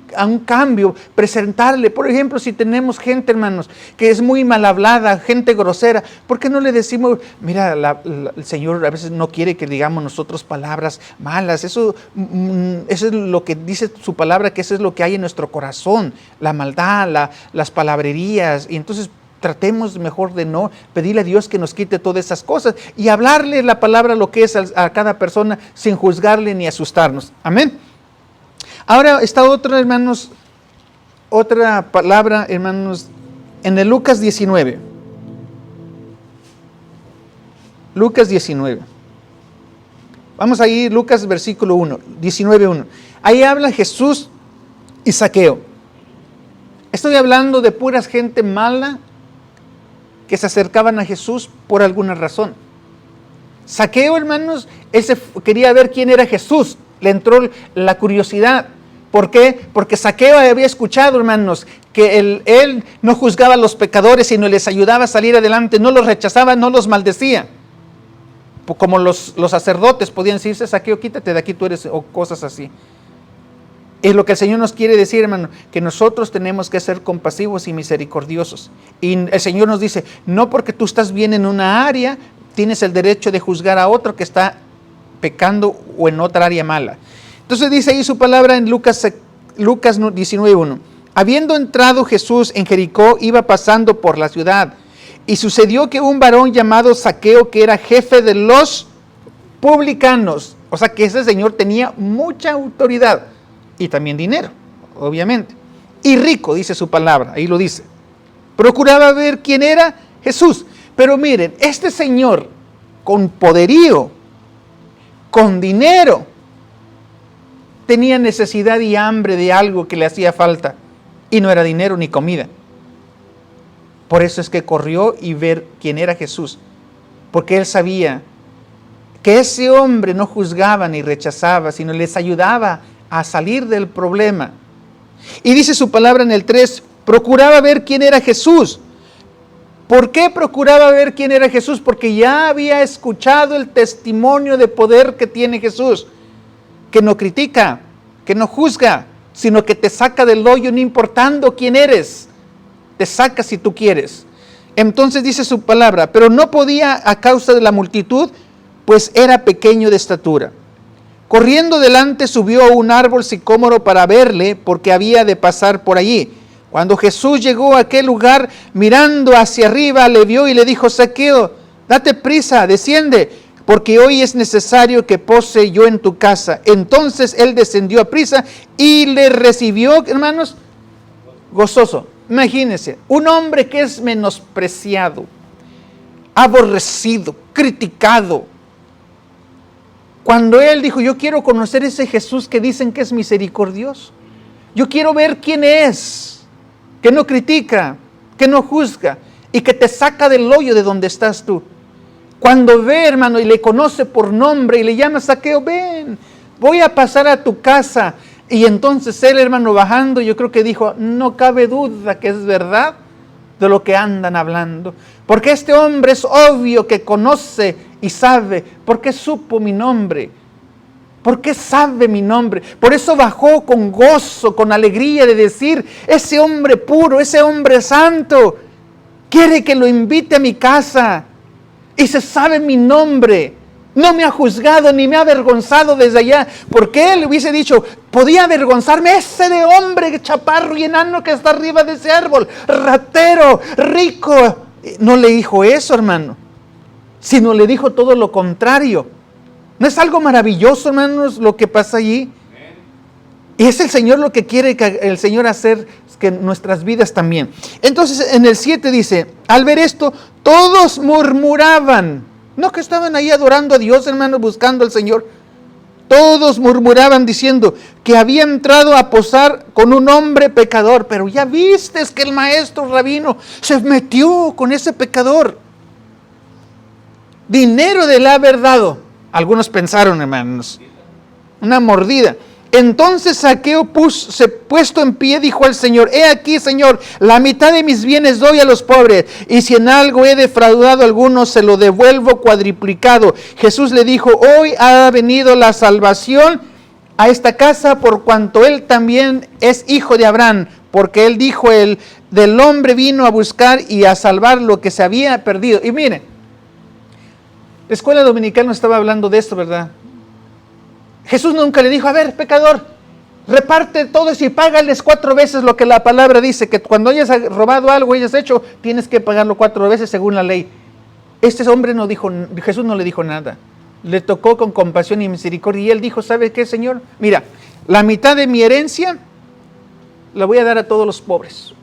B: cambio, presentarle. Por ejemplo, si tenemos gente, hermanos, que es muy mal hablada, gente grosera, ¿por qué no le decimos, mira, el Señor a veces no quiere que digamos nosotros palabras malas? Eso es lo que dice su palabra, que eso es lo que hay en nuestro corazón, la maldad, las palabrerías, y entonces tratemos mejor de no pedirle a Dios que nos quite todas esas cosas y hablarle la palabra lo que es a cada persona sin juzgarle ni asustarnos. Amén. Ahora está otra, hermanos, otra palabra, hermanos, en el Lucas 19. Lucas 19. Vamos a ir, Lucas versículo 1, 19:1. Ahí habla Jesús y Zaqueo. Estoy hablando de puras gente mala que se acercaban a Jesús por alguna razón. Zaqueo, hermanos, él quería ver quién era Jesús, le entró la curiosidad. ¿Por qué? Porque Zaqueo había escuchado, hermanos, que él no juzgaba a los pecadores, sino les ayudaba a salir adelante, no los rechazaba, no los maldecía. Como los sacerdotes podían decirse, Zaqueo, quítate de aquí, tú eres, o cosas así. Es lo que el Señor nos quiere decir, hermano, que nosotros tenemos que ser compasivos y misericordiosos. Y el Señor nos dice, no porque tú estás bien en una área, tienes el derecho de juzgar a otro que está pecando o en otra área mala. Entonces dice ahí su palabra en Lucas 19:1. Habiendo entrado Jesús en Jericó, iba pasando por la ciudad. Y sucedió que un varón llamado Zaqueo, que era jefe de los publicanos, o sea que ese señor tenía mucha autoridad y también dinero, obviamente, y rico, dice su palabra, ahí lo dice, procuraba ver quién era Jesús. Pero miren, este señor con poderío, con dinero, tenía necesidad y hambre de algo que le hacía falta, y no era dinero ni comida. Por eso es que corrió y ver quién era Jesús, porque él sabía que ese hombre no juzgaba ni rechazaba, sino les ayudaba a salir del problema. Y dice su palabra en el 3, procuraba ver quién era Jesús. ¿Por qué procuraba ver quién era Jesús? Porque ya había escuchado el testimonio de poder que tiene Jesús, que no critica, que no juzga, sino que te saca del hoyo no importando quién eres, te saca si tú quieres. Entonces dice su palabra, pero no podía a causa de la multitud, pues era pequeño de estatura. Corriendo delante subió a un árbol sicómoro para verle, porque había de pasar por allí. Cuando Jesús llegó a aquel lugar, mirando hacia arriba, le vio y le dijo, Zaqueo, date prisa, desciende, porque hoy es necesario que pose yo en tu casa. Entonces él descendió a prisa y le recibió, hermanos, gozoso. Imagínense, un hombre que es menospreciado, aborrecido, criticado. Cuando él dijo, yo quiero conocer ese Jesús que dicen que es misericordioso. Yo quiero ver quién es, que no critica, que no juzga y que te saca del hoyo de donde estás tú. Cuando ve, hermano, y le conoce por nombre y le llama Zaqueo, ven, voy a pasar a tu casa. Y entonces él, hermano, bajando, yo creo que dijo, no cabe duda que es verdad de lo que andan hablando. Porque este hombre es obvio que conoce y sabe, porque supo mi nombre, porque sabe mi nombre. Por eso bajó con gozo, con alegría de decir, ese hombre puro, ese hombre santo, quiere que lo invite a mi casa y se sabe mi nombre. No me ha juzgado ni me ha avergonzado desde allá, porque él hubiese dicho, podía avergonzarme ese de hombre chaparro y enano que está arriba de ese árbol, ratero, rico. No le dijo eso, hermano, sino le dijo todo lo contrario. ¿No es algo maravilloso, hermanos, lo que pasa allí? Y es el Señor lo que quiere que el Señor hacer que nuestras vidas también. Entonces en el 7 dice, al ver esto, todos murmuraban. No que estaban ahí adorando a Dios, hermanos, buscando al Señor. Todos murmuraban diciendo que había entrado a posar con un hombre pecador. Pero ya viste que el maestro rabino se metió con ese pecador. Dinero de la haber dado. Algunos pensaron, hermanos, una mordida. Entonces Zaqueo puesto en pie, dijo al Señor, he aquí, Señor, la mitad de mis bienes doy a los pobres, y si en algo he defraudado a alguno, se lo devuelvo cuadriplicado. Jesús le dijo, hoy ha venido la salvación a esta casa, por cuanto él también es hijo de Abraham, porque él dijo, del hombre vino a buscar y a salvar lo que se había perdido. Y miren, la escuela dominical nos estaba hablando de esto, ¿verdad? Jesús nunca le dijo, a ver, pecador, reparte todo y págales 4 veces lo que la palabra dice, que cuando hayas robado algo, hayas hecho, tienes que pagarlo 4 veces según la ley. Este hombre no dijo, Jesús no le dijo nada. Le tocó con compasión y misericordia y él dijo, ¿sabe qué, Señor? Mira, la mitad de mi herencia la voy a dar a todos los pobres.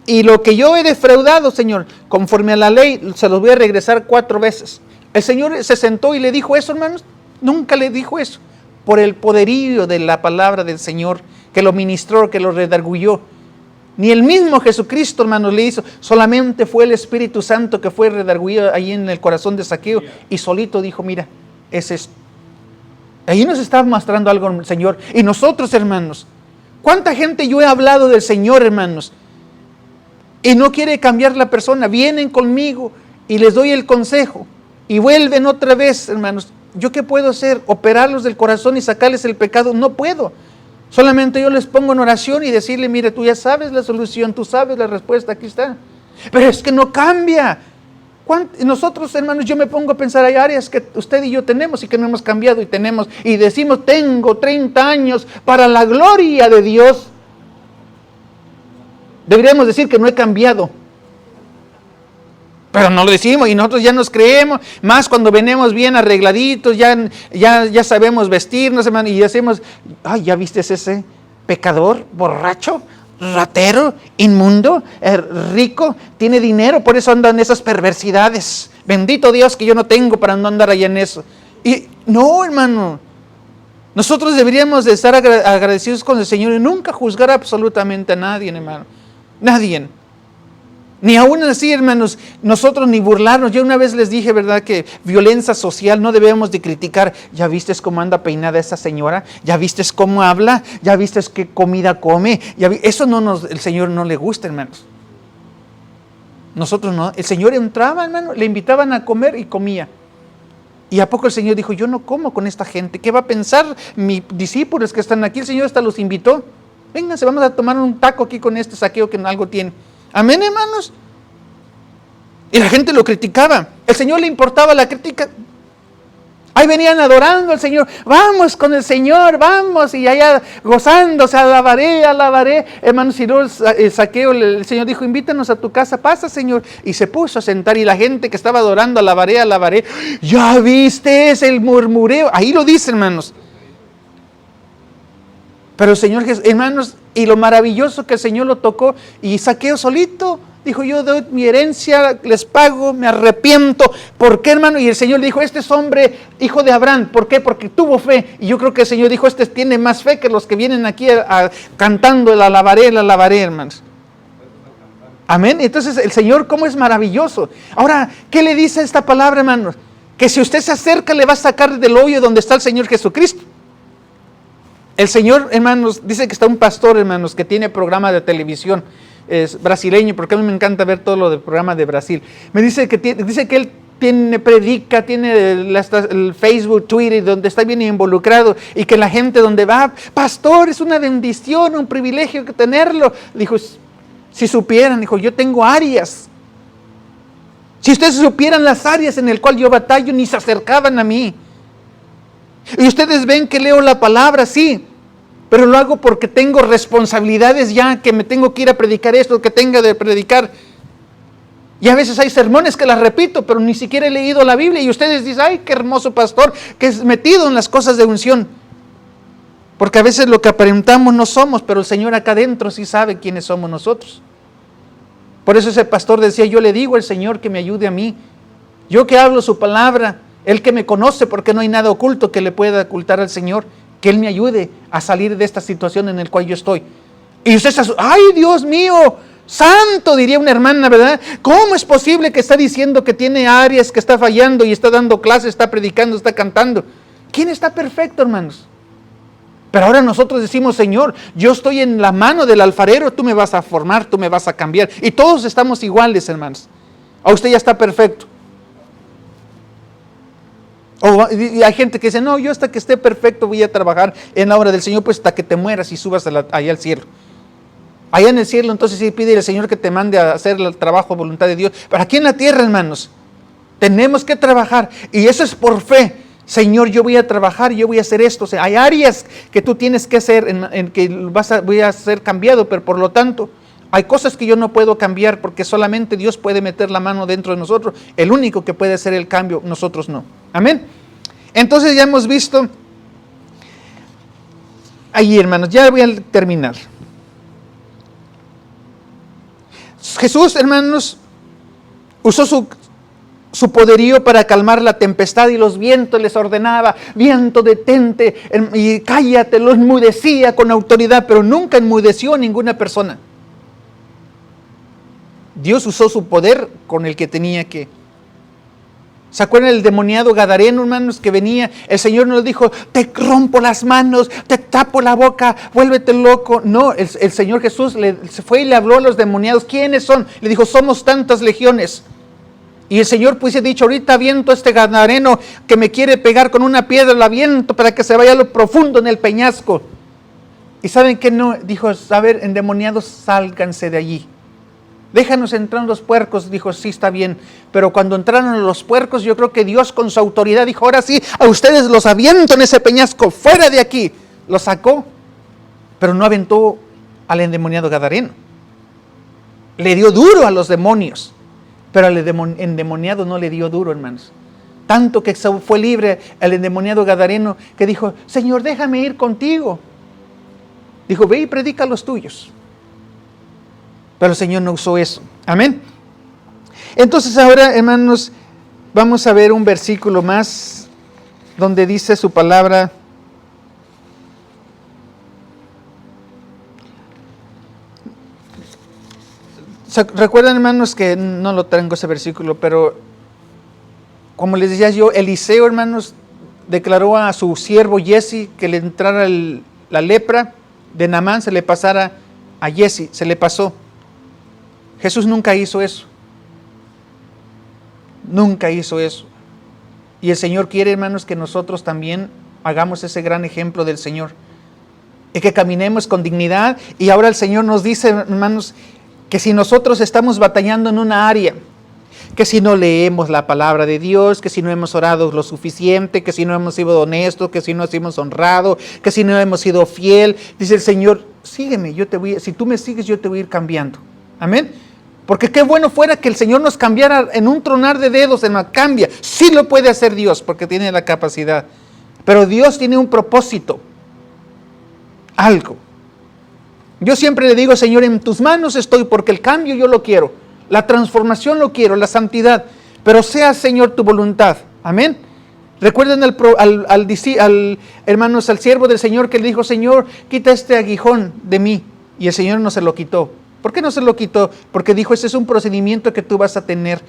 B: Y lo que yo he defraudado, Señor, conforme a la ley, se los voy a regresar 4 veces. El Señor se sentó y le dijo eso, hermanos. Nunca le dijo eso, por el poderío de la palabra del Señor, que lo ministró, que lo redarguyó. Ni el mismo Jesucristo, hermanos, le hizo, solamente fue el Espíritu Santo que fue redarguydo ahí en el corazón de Zaqueo, y solito dijo, mira, es esto. Ahí nos está mostrando algo el Señor. Y nosotros, hermanos, ¿cuánta gente yo he hablado del Señor, hermanos? Y no quiere cambiar la persona, vienen conmigo y les doy el consejo, y vuelven otra vez, hermanos. ¿Yo qué puedo hacer? ¿Operarlos del corazón y sacarles el pecado? No puedo. Solamente yo les pongo en oración y decirle, mire, tú ya sabes la solución, tú sabes la respuesta, aquí está. Pero es que no cambia. Nosotros, hermanos, yo me pongo a pensar, hay áreas que usted y yo tenemos y que no hemos cambiado y decimos, tengo 30 años para la gloria de Dios. Deberíamos decir que no he cambiado. Pero no lo decimos y nosotros ya nos creemos, más cuando venimos bien arregladitos, ya sabemos vestirnos, hermano, y decimos, ay, ¿ya viste ese pecador, borracho, ratero, inmundo, rico, tiene dinero, por eso anda en esas perversidades? Bendito Dios que yo no tengo para no andar allá en eso. Y no, hermano, nosotros deberíamos de estar agradecidos con el Señor y nunca juzgar absolutamente a nadie, hermano, nadie. Ni aún así, hermanos, nosotros ni burlarnos. Yo una vez les dije, ¿verdad?, que violencia social no debemos de criticar. ¿Ya viste cómo anda peinada esa señora? ¿Ya viste cómo habla? ¿Ya viste qué comida come? Eso el Señor no le gusta, hermanos. Nosotros no. El Señor entraba, hermano, le invitaban a comer y comía. Y a poco el Señor dijo, yo no como con esta gente. ¿Qué va a pensar mis discípulos que están aquí? El Señor hasta los invitó. Vénganse, vamos a tomar un taco aquí con este Zaqueo que algo tiene. Amén, hermanos. Y la gente lo criticaba. El Señor le importaba la crítica. Ahí venían adorando al Señor. Vamos con el Señor, vamos. Y allá gozándose, alabaré. Hermanos, y luego el Zaqueo, el Señor dijo, invítanos a tu casa, pasa, Señor. Y se puso a sentar y la gente que estaba adorando, alabaré. Ya viste, es el murmureo. Ahí lo dice, hermanos. Pero el Señor, hermanos, y lo maravilloso que el Señor lo tocó, y Zaqueo solito dijo, yo doy mi herencia, les pago, me arrepiento. ¿Por qué, hermano? Y el Señor le dijo, este es hombre, hijo de Abraham. ¿Por qué? Porque tuvo fe. Y yo creo que el Señor dijo, este tiene más fe que los que vienen aquí cantando el alabaré, hermanos. Amén. Entonces el Señor, ¿cómo es maravilloso? Ahora, ¿qué le dice esta palabra, hermanos? Que si usted se acerca, le va a sacar del hoyo donde está el Señor Jesucristo. El Señor, hermanos, dice que está un pastor, hermanos, que tiene programa de televisión, es brasileño, porque a mí me encanta ver todo lo del programa de Brasil. Me dice que él predica, tiene el Facebook, Twitter, donde está bien involucrado, y que la gente donde va, pastor, es una bendición, un privilegio que tenerlo. Dijo, si supieran, dijo, yo tengo áreas. Si ustedes supieran las áreas en las cuales yo batallo, ni se acercaban a mí. Y ustedes ven que leo la palabra, sí, pero lo hago porque tengo responsabilidades ya, que me tengo que ir a predicar esto, que tenga de predicar. Y a veces hay sermones que las repito, pero ni siquiera he leído la Biblia. Y ustedes dicen, ay, qué hermoso pastor, que es metido en las cosas de unción. Porque a veces lo que aparentamos no somos, pero el Señor acá adentro sí sabe quiénes somos nosotros. Por eso ese pastor decía, yo le digo al Señor que me ayude a mí. Yo que hablo su palabra, Él que me conoce, porque no hay nada oculto que le pueda ocultar al Señor, que Él me ayude a salir de esta situación en la cual yo estoy. Y usted está, ay, Dios mío, santo, diría una hermana, ¿verdad? ¿Cómo es posible que está diciendo que tiene áreas, que está fallando y está dando clases, está predicando, está cantando? ¿Quién está perfecto, hermanos? Pero ahora nosotros decimos, Señor, yo estoy en la mano del alfarero, tú me vas a formar, tú me vas a cambiar. Y todos estamos iguales, hermanos. A usted ya está perfecto. Y hay gente que dice, no, yo hasta que esté perfecto voy a trabajar en la obra del Señor, pues hasta que te mueras y subas allá al cielo. Allá en el cielo, entonces sí pide al Señor que te mande a hacer el trabajo, voluntad de Dios. Pero aquí en la tierra, hermanos, tenemos que trabajar. Y eso es por fe. Señor, yo voy a trabajar, yo voy a hacer esto. O sea, hay áreas que tú tienes que hacer, en que voy a ser cambiado, pero por lo tanto, hay cosas que yo no puedo cambiar porque solamente Dios puede meter la mano dentro de nosotros. El único que puede hacer el cambio, nosotros no. Amén. Entonces ya hemos visto, ahí, hermanos, ya voy a terminar. Jesús, hermanos, usó su poderío para calmar la tempestad y los vientos. Les ordenaba, viento, detente, y cállate, lo enmudecía con autoridad, pero nunca enmudeció a ninguna persona. Dios usó su poder con el que tenía que. ¿Se acuerdan del demoniado gadareno, hermanos, que venía? El Señor nos dijo, te rompo las manos, te tapo la boca, vuélvete loco. No, el Señor Jesús se fue y le habló a los demoniados. ¿Quiénes son? Le dijo, somos tantas legiones. Y el Señor pues ha dicho, ahorita aviento a este gadareno que me quiere pegar con una piedra, lo aviento para que se vaya a lo profundo en el peñasco. ¿Y saben qué no? Dijo, a ver, endemoniados, sálganse de allí. Déjanos entrar los puercos. Dijo, sí, está bien. Pero cuando entraron los puercos, yo creo que Dios con su autoridad dijo, ahora sí, a ustedes los aviento en ese peñasco, fuera de aquí. Los sacó, pero no aventó al endemoniado gadareno. Le dio duro a los demonios, pero al endemoniado no le dio duro, hermanos. Tanto que fue libre el endemoniado gadareno que dijo, Señor, déjame ir contigo. Dijo, ve y predica a los tuyos. Pero el Señor no usó eso. Amén. Entonces ahora, hermanos, vamos a ver un versículo más donde dice su palabra. Recuerdan, hermanos, que no lo tengo ese versículo, pero como les decía yo, Eliseo, hermanos, declaró a su siervo Giesi que le entrara la lepra de Naamán, se le pasara a Giesi, se le pasó. Jesús nunca hizo eso. Nunca hizo eso. Y el Señor quiere, hermanos, que nosotros también hagamos ese gran ejemplo del Señor. Y que caminemos con dignidad. Y ahora el Señor nos dice, hermanos, que si nosotros estamos batallando en una área, que si no leemos la palabra de Dios, que si no hemos orado lo suficiente, que si no hemos sido honestos, que si no hemos honrado, que si no hemos sido fiel, dice el Señor, sígueme, si tú me sigues, yo te voy a ir cambiando. Amén. Porque qué bueno fuera que el Señor nos cambiara en un tronar de dedos, hermano. Cambia. Sí lo puede hacer Dios, porque tiene la capacidad. Pero Dios tiene un propósito. Algo. Yo siempre le digo, Señor, en tus manos estoy, porque el cambio yo lo quiero. La transformación lo quiero, la santidad. Pero sea, Señor, tu voluntad. Amén. Recuerden hermanos, al siervo del Señor que le dijo, Señor, quita este aguijón de mí. Y el Señor no se lo quitó. ¿Por qué no se lo quitó? Porque dijo, ese es un procedimiento que tú vas a tener.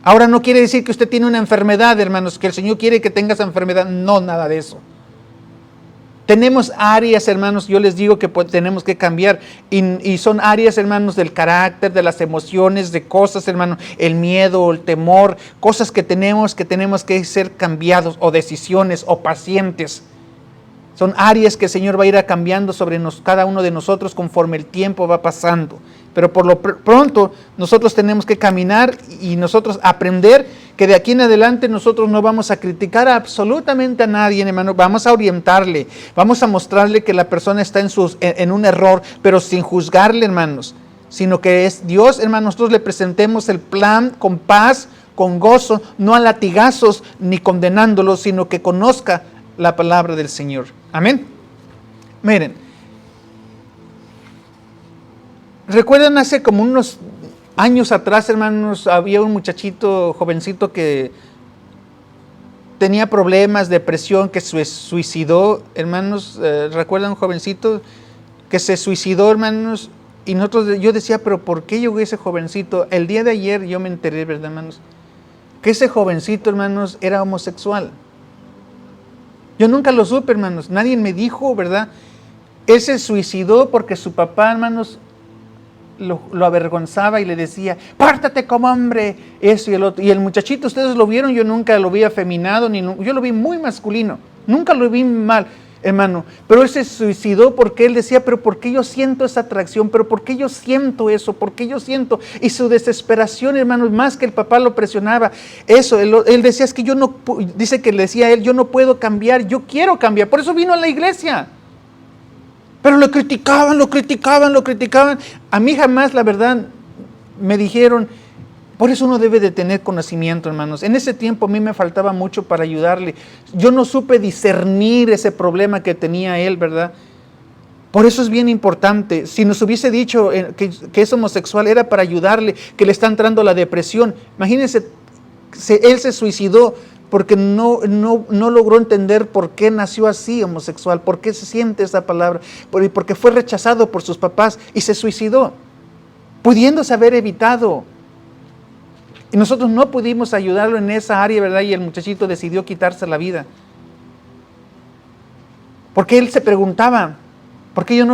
B: Ahora no quiere decir que usted tiene una enfermedad, hermanos, que el Señor quiere que tenga esa enfermedad. No, nada de eso. Tenemos áreas, hermanos, yo les digo que tenemos que cambiar. Y son áreas, hermanos, del carácter, de las emociones, de cosas, hermanos, el miedo, el temor, cosas que tenemos que ser cambiados, o decisiones, o pacientes. Son áreas que el Señor va a ir cambiando sobre cada uno de nosotros conforme el tiempo va pasando. Pero por lo pronto nosotros tenemos que caminar y nosotros aprender que de aquí en adelante nosotros no vamos a criticar absolutamente a nadie, hermano. Vamos a orientarle, vamos a mostrarle que la persona está en un error, pero sin juzgarle, hermanos. Sino que es Dios, hermanos, nosotros le presentemos el plan con paz, con gozo, no a latigazos ni condenándolo, sino que conozca la palabra del Señor. Amén. Miren, recuerdan hace como unos años atrás, hermanos, había un muchachito, jovencito que tenía problemas, depresión, que se suicidó, hermanos. ¿Recuerdan un jovencito que se suicidó, hermanos? Y yo decía, pero ¿por qué llegó ese jovencito? El día de ayer yo me enteré, ¿verdad, hermanos? Que ese jovencito, hermanos, era homosexual. Yo nunca lo supe, hermanos. Nadie me dijo, ¿verdad? Él se suicidó porque su papá, hermanos, lo avergonzaba y le decía, pórtate como hombre, eso y el otro. Y el muchachito, ustedes lo vieron, yo nunca lo vi afeminado, yo lo vi muy masculino. Nunca lo vi mal, hermano. Pero él se suicidó porque él decía, pero ¿por qué yo siento esa atracción? ¿Pero por qué yo siento eso? ¿Por qué yo siento? Y su desesperación, hermanos, más que el papá lo presionaba. Eso, él decía, es que dice que le decía a él, yo no puedo cambiar, yo quiero cambiar. Por eso vino a la iglesia. Pero lo criticaban. A mí jamás, la verdad, me dijeron, por eso uno debe de tener conocimiento, hermanos. En ese tiempo a mí me faltaba mucho para ayudarle. Yo no supe discernir ese problema que tenía él, ¿verdad? Por eso es bien importante. Si nos hubiese dicho que es homosexual, era para ayudarle, que le está entrando la depresión. Imagínense, él se suicidó porque no logró entender por qué nació así homosexual, por qué se siente esa palabra, porque fue rechazado por sus papás y se suicidó, pudiéndose haber evitado. Y nosotros no pudimos ayudarlo en esa área, ¿verdad? Y el muchachito decidió quitarse la vida. Porque él se preguntaba, ¿por qué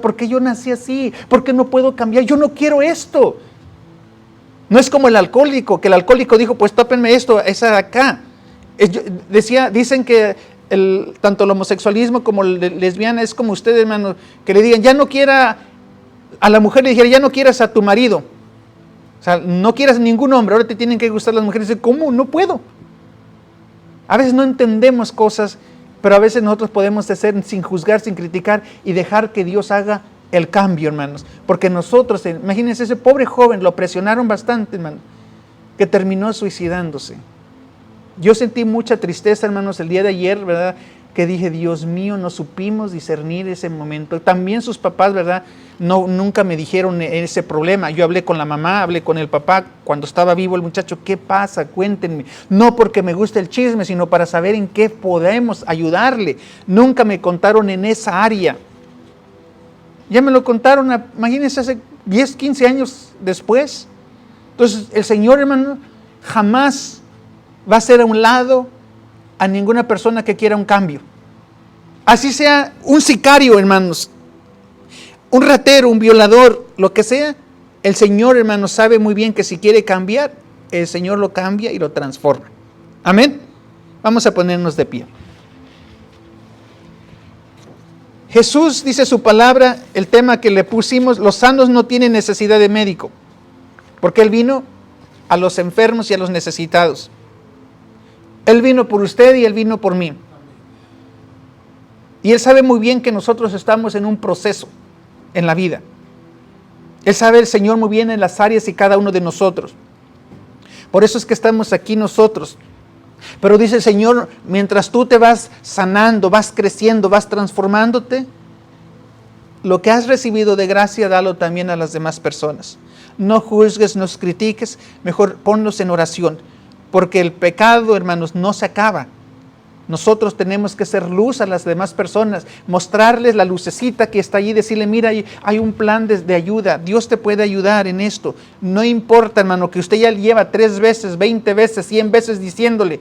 B: ¿por qué yo nací así? ¿Por qué no puedo cambiar? Yo no quiero esto. No es como el alcohólico, que el alcohólico dijo, pues tópenme esto, esa de acá. Dicen que tanto el homosexualismo como el lesbiana, es como ustedes, hermano, que le digan, ya no quiera, a la mujer le dijera, ya no quieras a tu marido. O sea, no quieras ningún hombre, ahora te tienen que gustar las mujeres. Dice, ¿cómo? No puedo. A veces no entendemos cosas, pero a veces nosotros podemos hacer sin juzgar, sin criticar y dejar que Dios haga el cambio, hermanos. Porque nosotros, imagínense, ese pobre joven, lo presionaron bastante, hermano, que terminó suicidándose. Yo sentí mucha tristeza, hermanos, el día de ayer, ¿verdad? Que dije, Dios mío, no supimos discernir ese momento. También sus papás, ¿verdad? Nunca me dijeron ese problema. Yo hablé con la mamá, hablé con el papá cuando estaba vivo el muchacho. ¿Qué pasa? Cuéntenme. No porque me guste el chisme, sino para saber en qué podemos ayudarle. Nunca me contaron en esa área. Ya me lo contaron, imagínense, hace 10, 15 años después. Entonces, el Señor, hermano, jamás va a hacer a un lado a ninguna persona que quiera un cambio. Así sea un sicario, hermanos, un ratero, un violador, lo que sea, el Señor, hermanos, sabe muy bien que si quiere cambiar, el Señor lo cambia y lo transforma. Amén. Vamos a ponernos de pie. Jesús dice su palabra, el tema que le pusimos, los sanos no tienen necesidad de médico, porque Él vino a los enfermos y a los necesitados. Él vino por usted y Él vino por mí. Y Él sabe muy bien que nosotros estamos en un proceso en la vida. Él sabe, el Señor, muy bien en las áreas y cada uno de nosotros. Por eso es que estamos aquí nosotros. Pero dice el Señor, mientras tú te vas sanando, vas creciendo, vas transformándote, lo que has recibido de gracia, dalo también a las demás personas. No juzgues, no critiques, mejor ponlos en oración. Porque el pecado, hermanos, no se acaba. Nosotros tenemos que ser luz a las demás personas, mostrarles la lucecita que está allí, decirle, mira, hay un plan de ayuda, Dios te puede ayudar en esto. No importa, hermano, que usted ya lleva 3 veces, 20 veces, 100 veces diciéndole,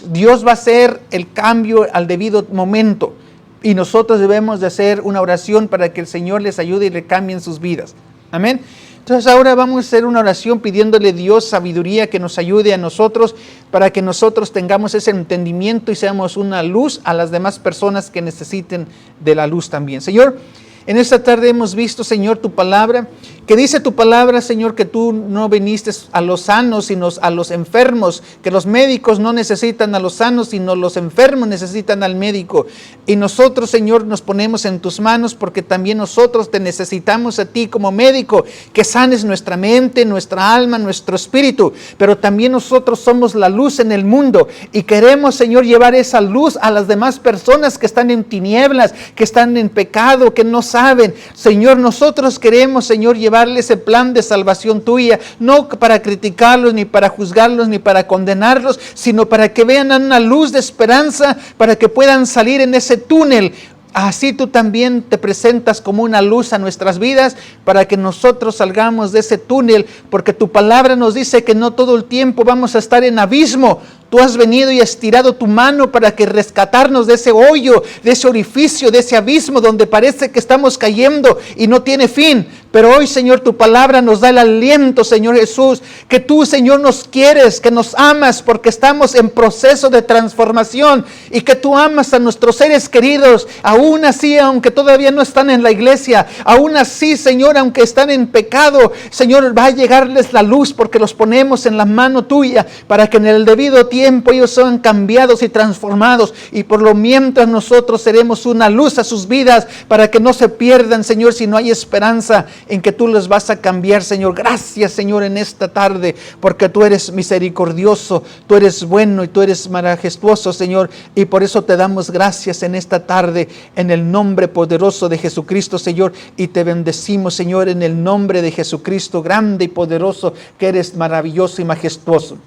B: Dios va a hacer el cambio al debido momento. Y nosotros debemos de hacer una oración para que el Señor les ayude y le cambien sus vidas. Amén. Entonces ahora vamos a hacer una oración pidiéndole a Dios sabiduría que nos ayude a nosotros para que nosotros tengamos ese entendimiento y seamos una luz a las demás personas que necesiten de la luz también. Señor, en esta tarde hemos visto, Señor, tu palabra, que dice tu palabra, Señor, que tú no viniste a los sanos, sino a los enfermos, que los médicos no necesitan a los sanos, sino los enfermos necesitan al médico. Y nosotros, Señor, nos ponemos en tus manos porque también nosotros te necesitamos a ti como médico, que sanes nuestra mente, nuestra alma, nuestro espíritu, pero también nosotros somos la luz en el mundo y queremos, Señor, llevar esa luz a las demás personas que están en tinieblas, que están en pecado, que no saben. Señor, nosotros queremos, Señor, llevarles el plan de salvación tuya, no para criticarlos, ni para juzgarlos, ni para condenarlos, sino para que vean una luz de esperanza, para que puedan salir en ese túnel. Así tú también te presentas como una luz a nuestras vidas para que nosotros salgamos de ese túnel, porque tu palabra nos dice que no todo el tiempo vamos a estar en abismo. Tú has venido y has tirado tu mano para que rescatarnos de ese hoyo, de ese orificio, de ese abismo donde parece que estamos cayendo y no tiene fin. Pero hoy, Señor, tu palabra nos da el aliento, Señor Jesús, que tú, Señor, nos quieres, que nos amas porque estamos en proceso de transformación y que tú amas a nuestros seres queridos, aún así, aunque todavía no están en la iglesia, aún así, Señor, aunque están en pecado, Señor, va a llegarles la luz porque los ponemos en la mano tuya para que en el debido tiempo ellos sean cambiados y transformados, y por lo mientras nosotros seremos una luz a sus vidas para que no se pierdan, Señor, si no hay esperanza en que tú les vas a cambiar, Señor. Gracias, Señor, en esta tarde, porque tú eres misericordioso, tú eres bueno y tú eres majestuoso, Señor, y por eso te damos gracias en esta tarde, en el nombre poderoso de Jesucristo, Señor, y te bendecimos, Señor, en el nombre de Jesucristo, grande y poderoso, que eres maravilloso y majestuoso.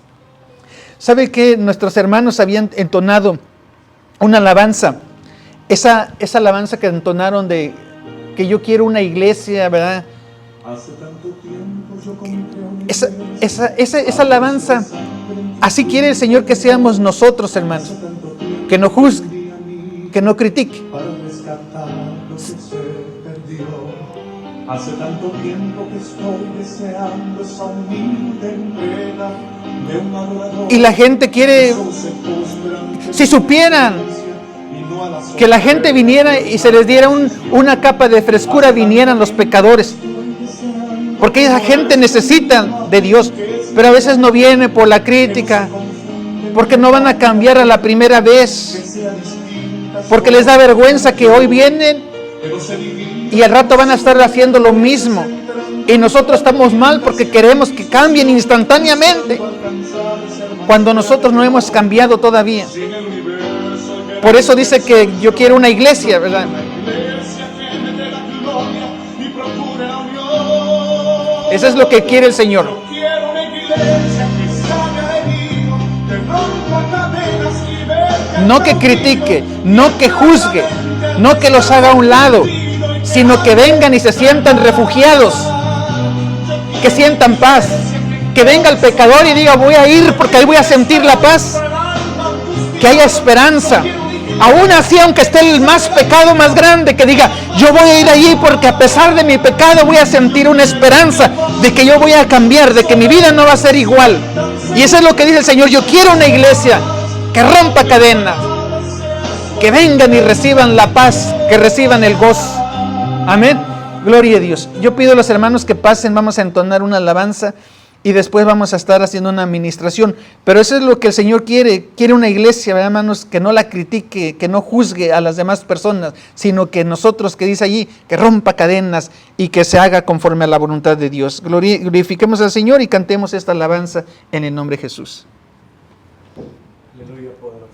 B: ¿Sabe que nuestros hermanos habían entonado una alabanza? Esa alabanza que entonaron de que yo quiero una iglesia, ¿verdad?
C: Hace tanto tiempo yo compré
B: esa alabanza, así quiere el Señor que seamos nosotros, hermanos, que no juzgue, que no critique.
C: para rescatar lo que se perdió. Hace tanto tiempo que estoy deseando esa humilde entrega de un adorador.
B: Y la gente quiere, si supieran Que la gente viniera y se les diera una capa de frescura, vinieran los pecadores. Porque esa gente necesita de Dios, pero a veces no viene por la crítica, porque no van a cambiar a la primera vez, porque les da vergüenza que hoy vienen y al rato van a estar haciendo lo mismo. Y nosotros estamos mal porque queremos que cambien instantáneamente, cuando nosotros no hemos cambiado todavía. Por eso dice que yo quiero una iglesia, ¿verdad? Eso es lo que quiere el Señor. No que critique, no que juzgue, no que los haga a un lado, sino que vengan y se sientan refugiados, que sientan paz, que venga el pecador y diga: voy a ir porque ahí voy a sentir la paz, que haya esperanza. Aún así, aunque esté el más pecado más grande, que diga: yo voy a ir allí porque a pesar de mi pecado voy a sentir una esperanza de que yo voy a cambiar, de que mi vida no va a ser igual. Y eso es lo que dice el Señor. Yo quiero una iglesia que rompa cadenas, que vengan y reciban la paz, que reciban el gozo. Amén. Gloria a Dios. Yo pido a los hermanos que pasen, vamos a entonar una alabanza y después vamos a estar haciendo una administración. Pero eso es lo que el Señor quiere. Quiere una iglesia, ¿verdad, hermanos? Que no la critique, que no juzgue a las demás personas, sino que nosotros, que dice allí, que rompa cadenas y que se haga conforme a la voluntad de Dios. Glorifiquemos al Señor y cantemos esta alabanza en el nombre de Jesús.
A: Aleluya, poderoso.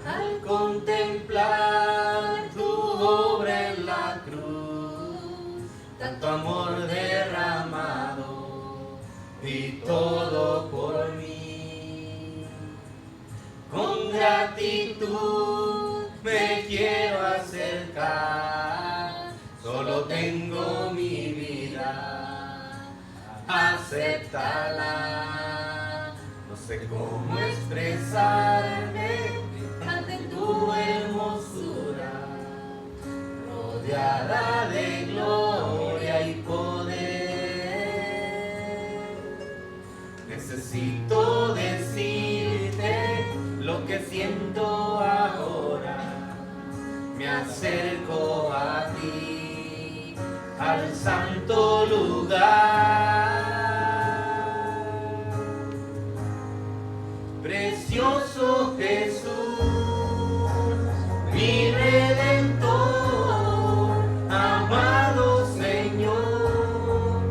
D: Al contemplar tu obra en la cruz, tanto amor derramado y todo por mí, con gratitud me quiero acercar, solo tengo mi vida, acéptala, no sé cómo expresarme ante tu hermosura, rodeada de gloria y poder. Necesito decirte lo que siento ahora, me acerco a ti, al santo lugar. Precioso Jesús, mi Redentor, amado Señor,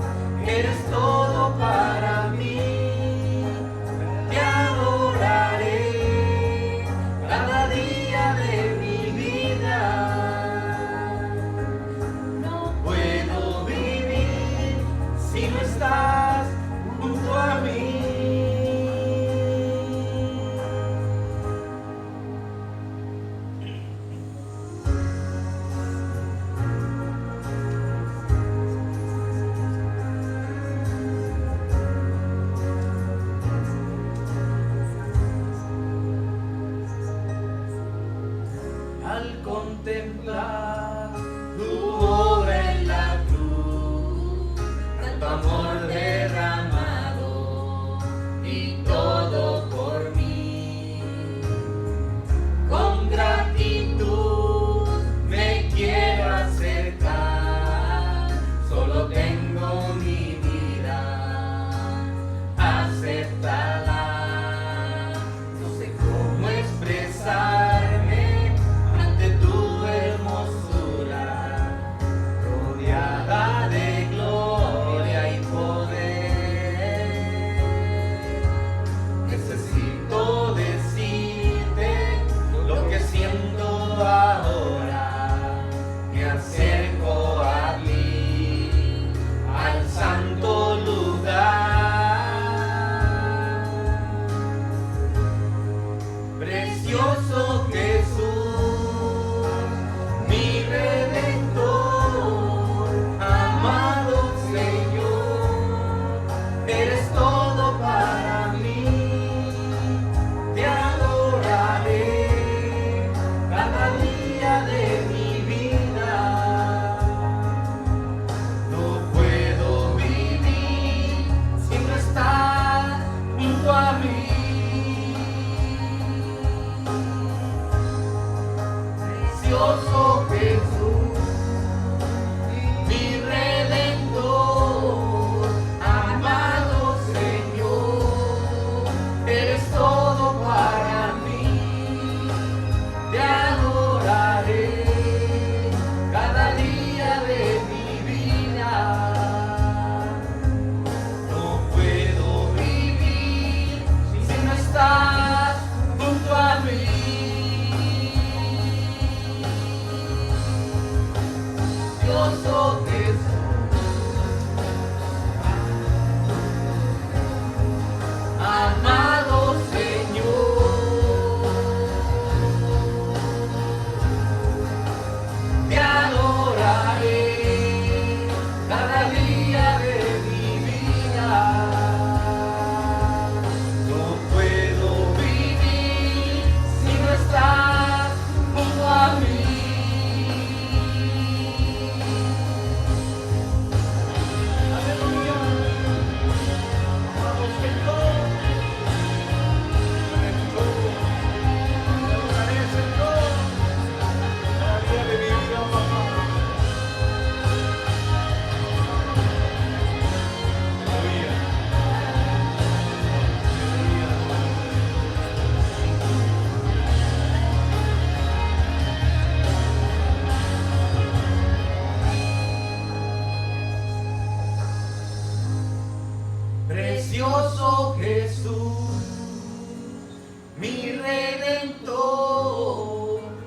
D: eres todo para mí. Te adoraré cada día de mi vida. No puedo vivir si no estás Precioso Jesús, amado Señor, te adoraré cada día de mi vida. No puedo vivir si no estás junto a mí. Precioso Jesús, mi Redentor,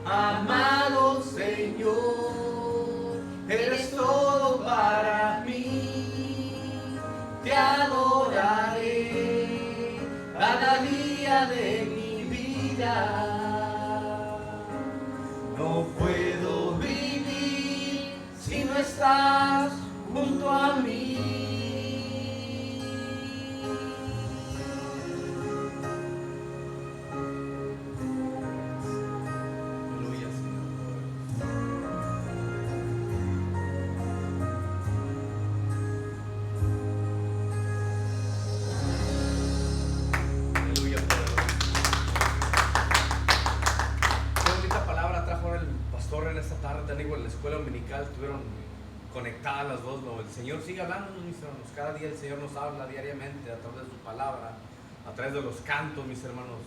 D: amado Señor, eres todo para mí. Te adoraré cada día de mi vida. No puedo vivir si no estás junto a mí.
A: En esta tarde, te digo, en la escuela dominical estuvieron conectadas las dos, ¿no? El Señor sigue hablándonos, mis hermanos. Cada día el Señor nos habla diariamente a través de su palabra, a través de los cantos, mis hermanos.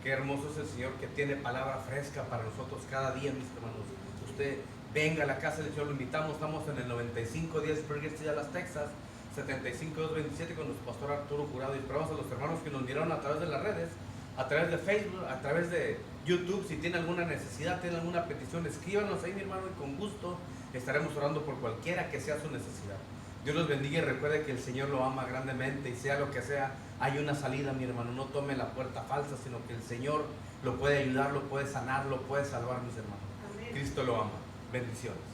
A: Qué hermoso es el Señor que tiene palabra fresca para nosotros cada día, mis hermanos. Usted venga a la casa del Señor, lo invitamos. Estamos en el 9510 Burger Street, Dallas, Texas, 75227 con nuestro pastor Arturo Jurado. Y esperamos a los hermanos que nos miraron a través de las redes, a través de Facebook, a través de YouTube. Si tiene alguna necesidad, tiene alguna petición, escríbanos ahí, mi hermano, y con gusto estaremos orando por cualquiera que sea su necesidad. Dios los bendiga y recuerde que el Señor lo ama grandemente, y sea lo que sea, hay una salida, mi hermano. No tome la puerta falsa, sino que el Señor lo puede ayudar, lo puede sanar, lo puede salvar, mis hermanos. Amén. Cristo lo ama. Bendiciones.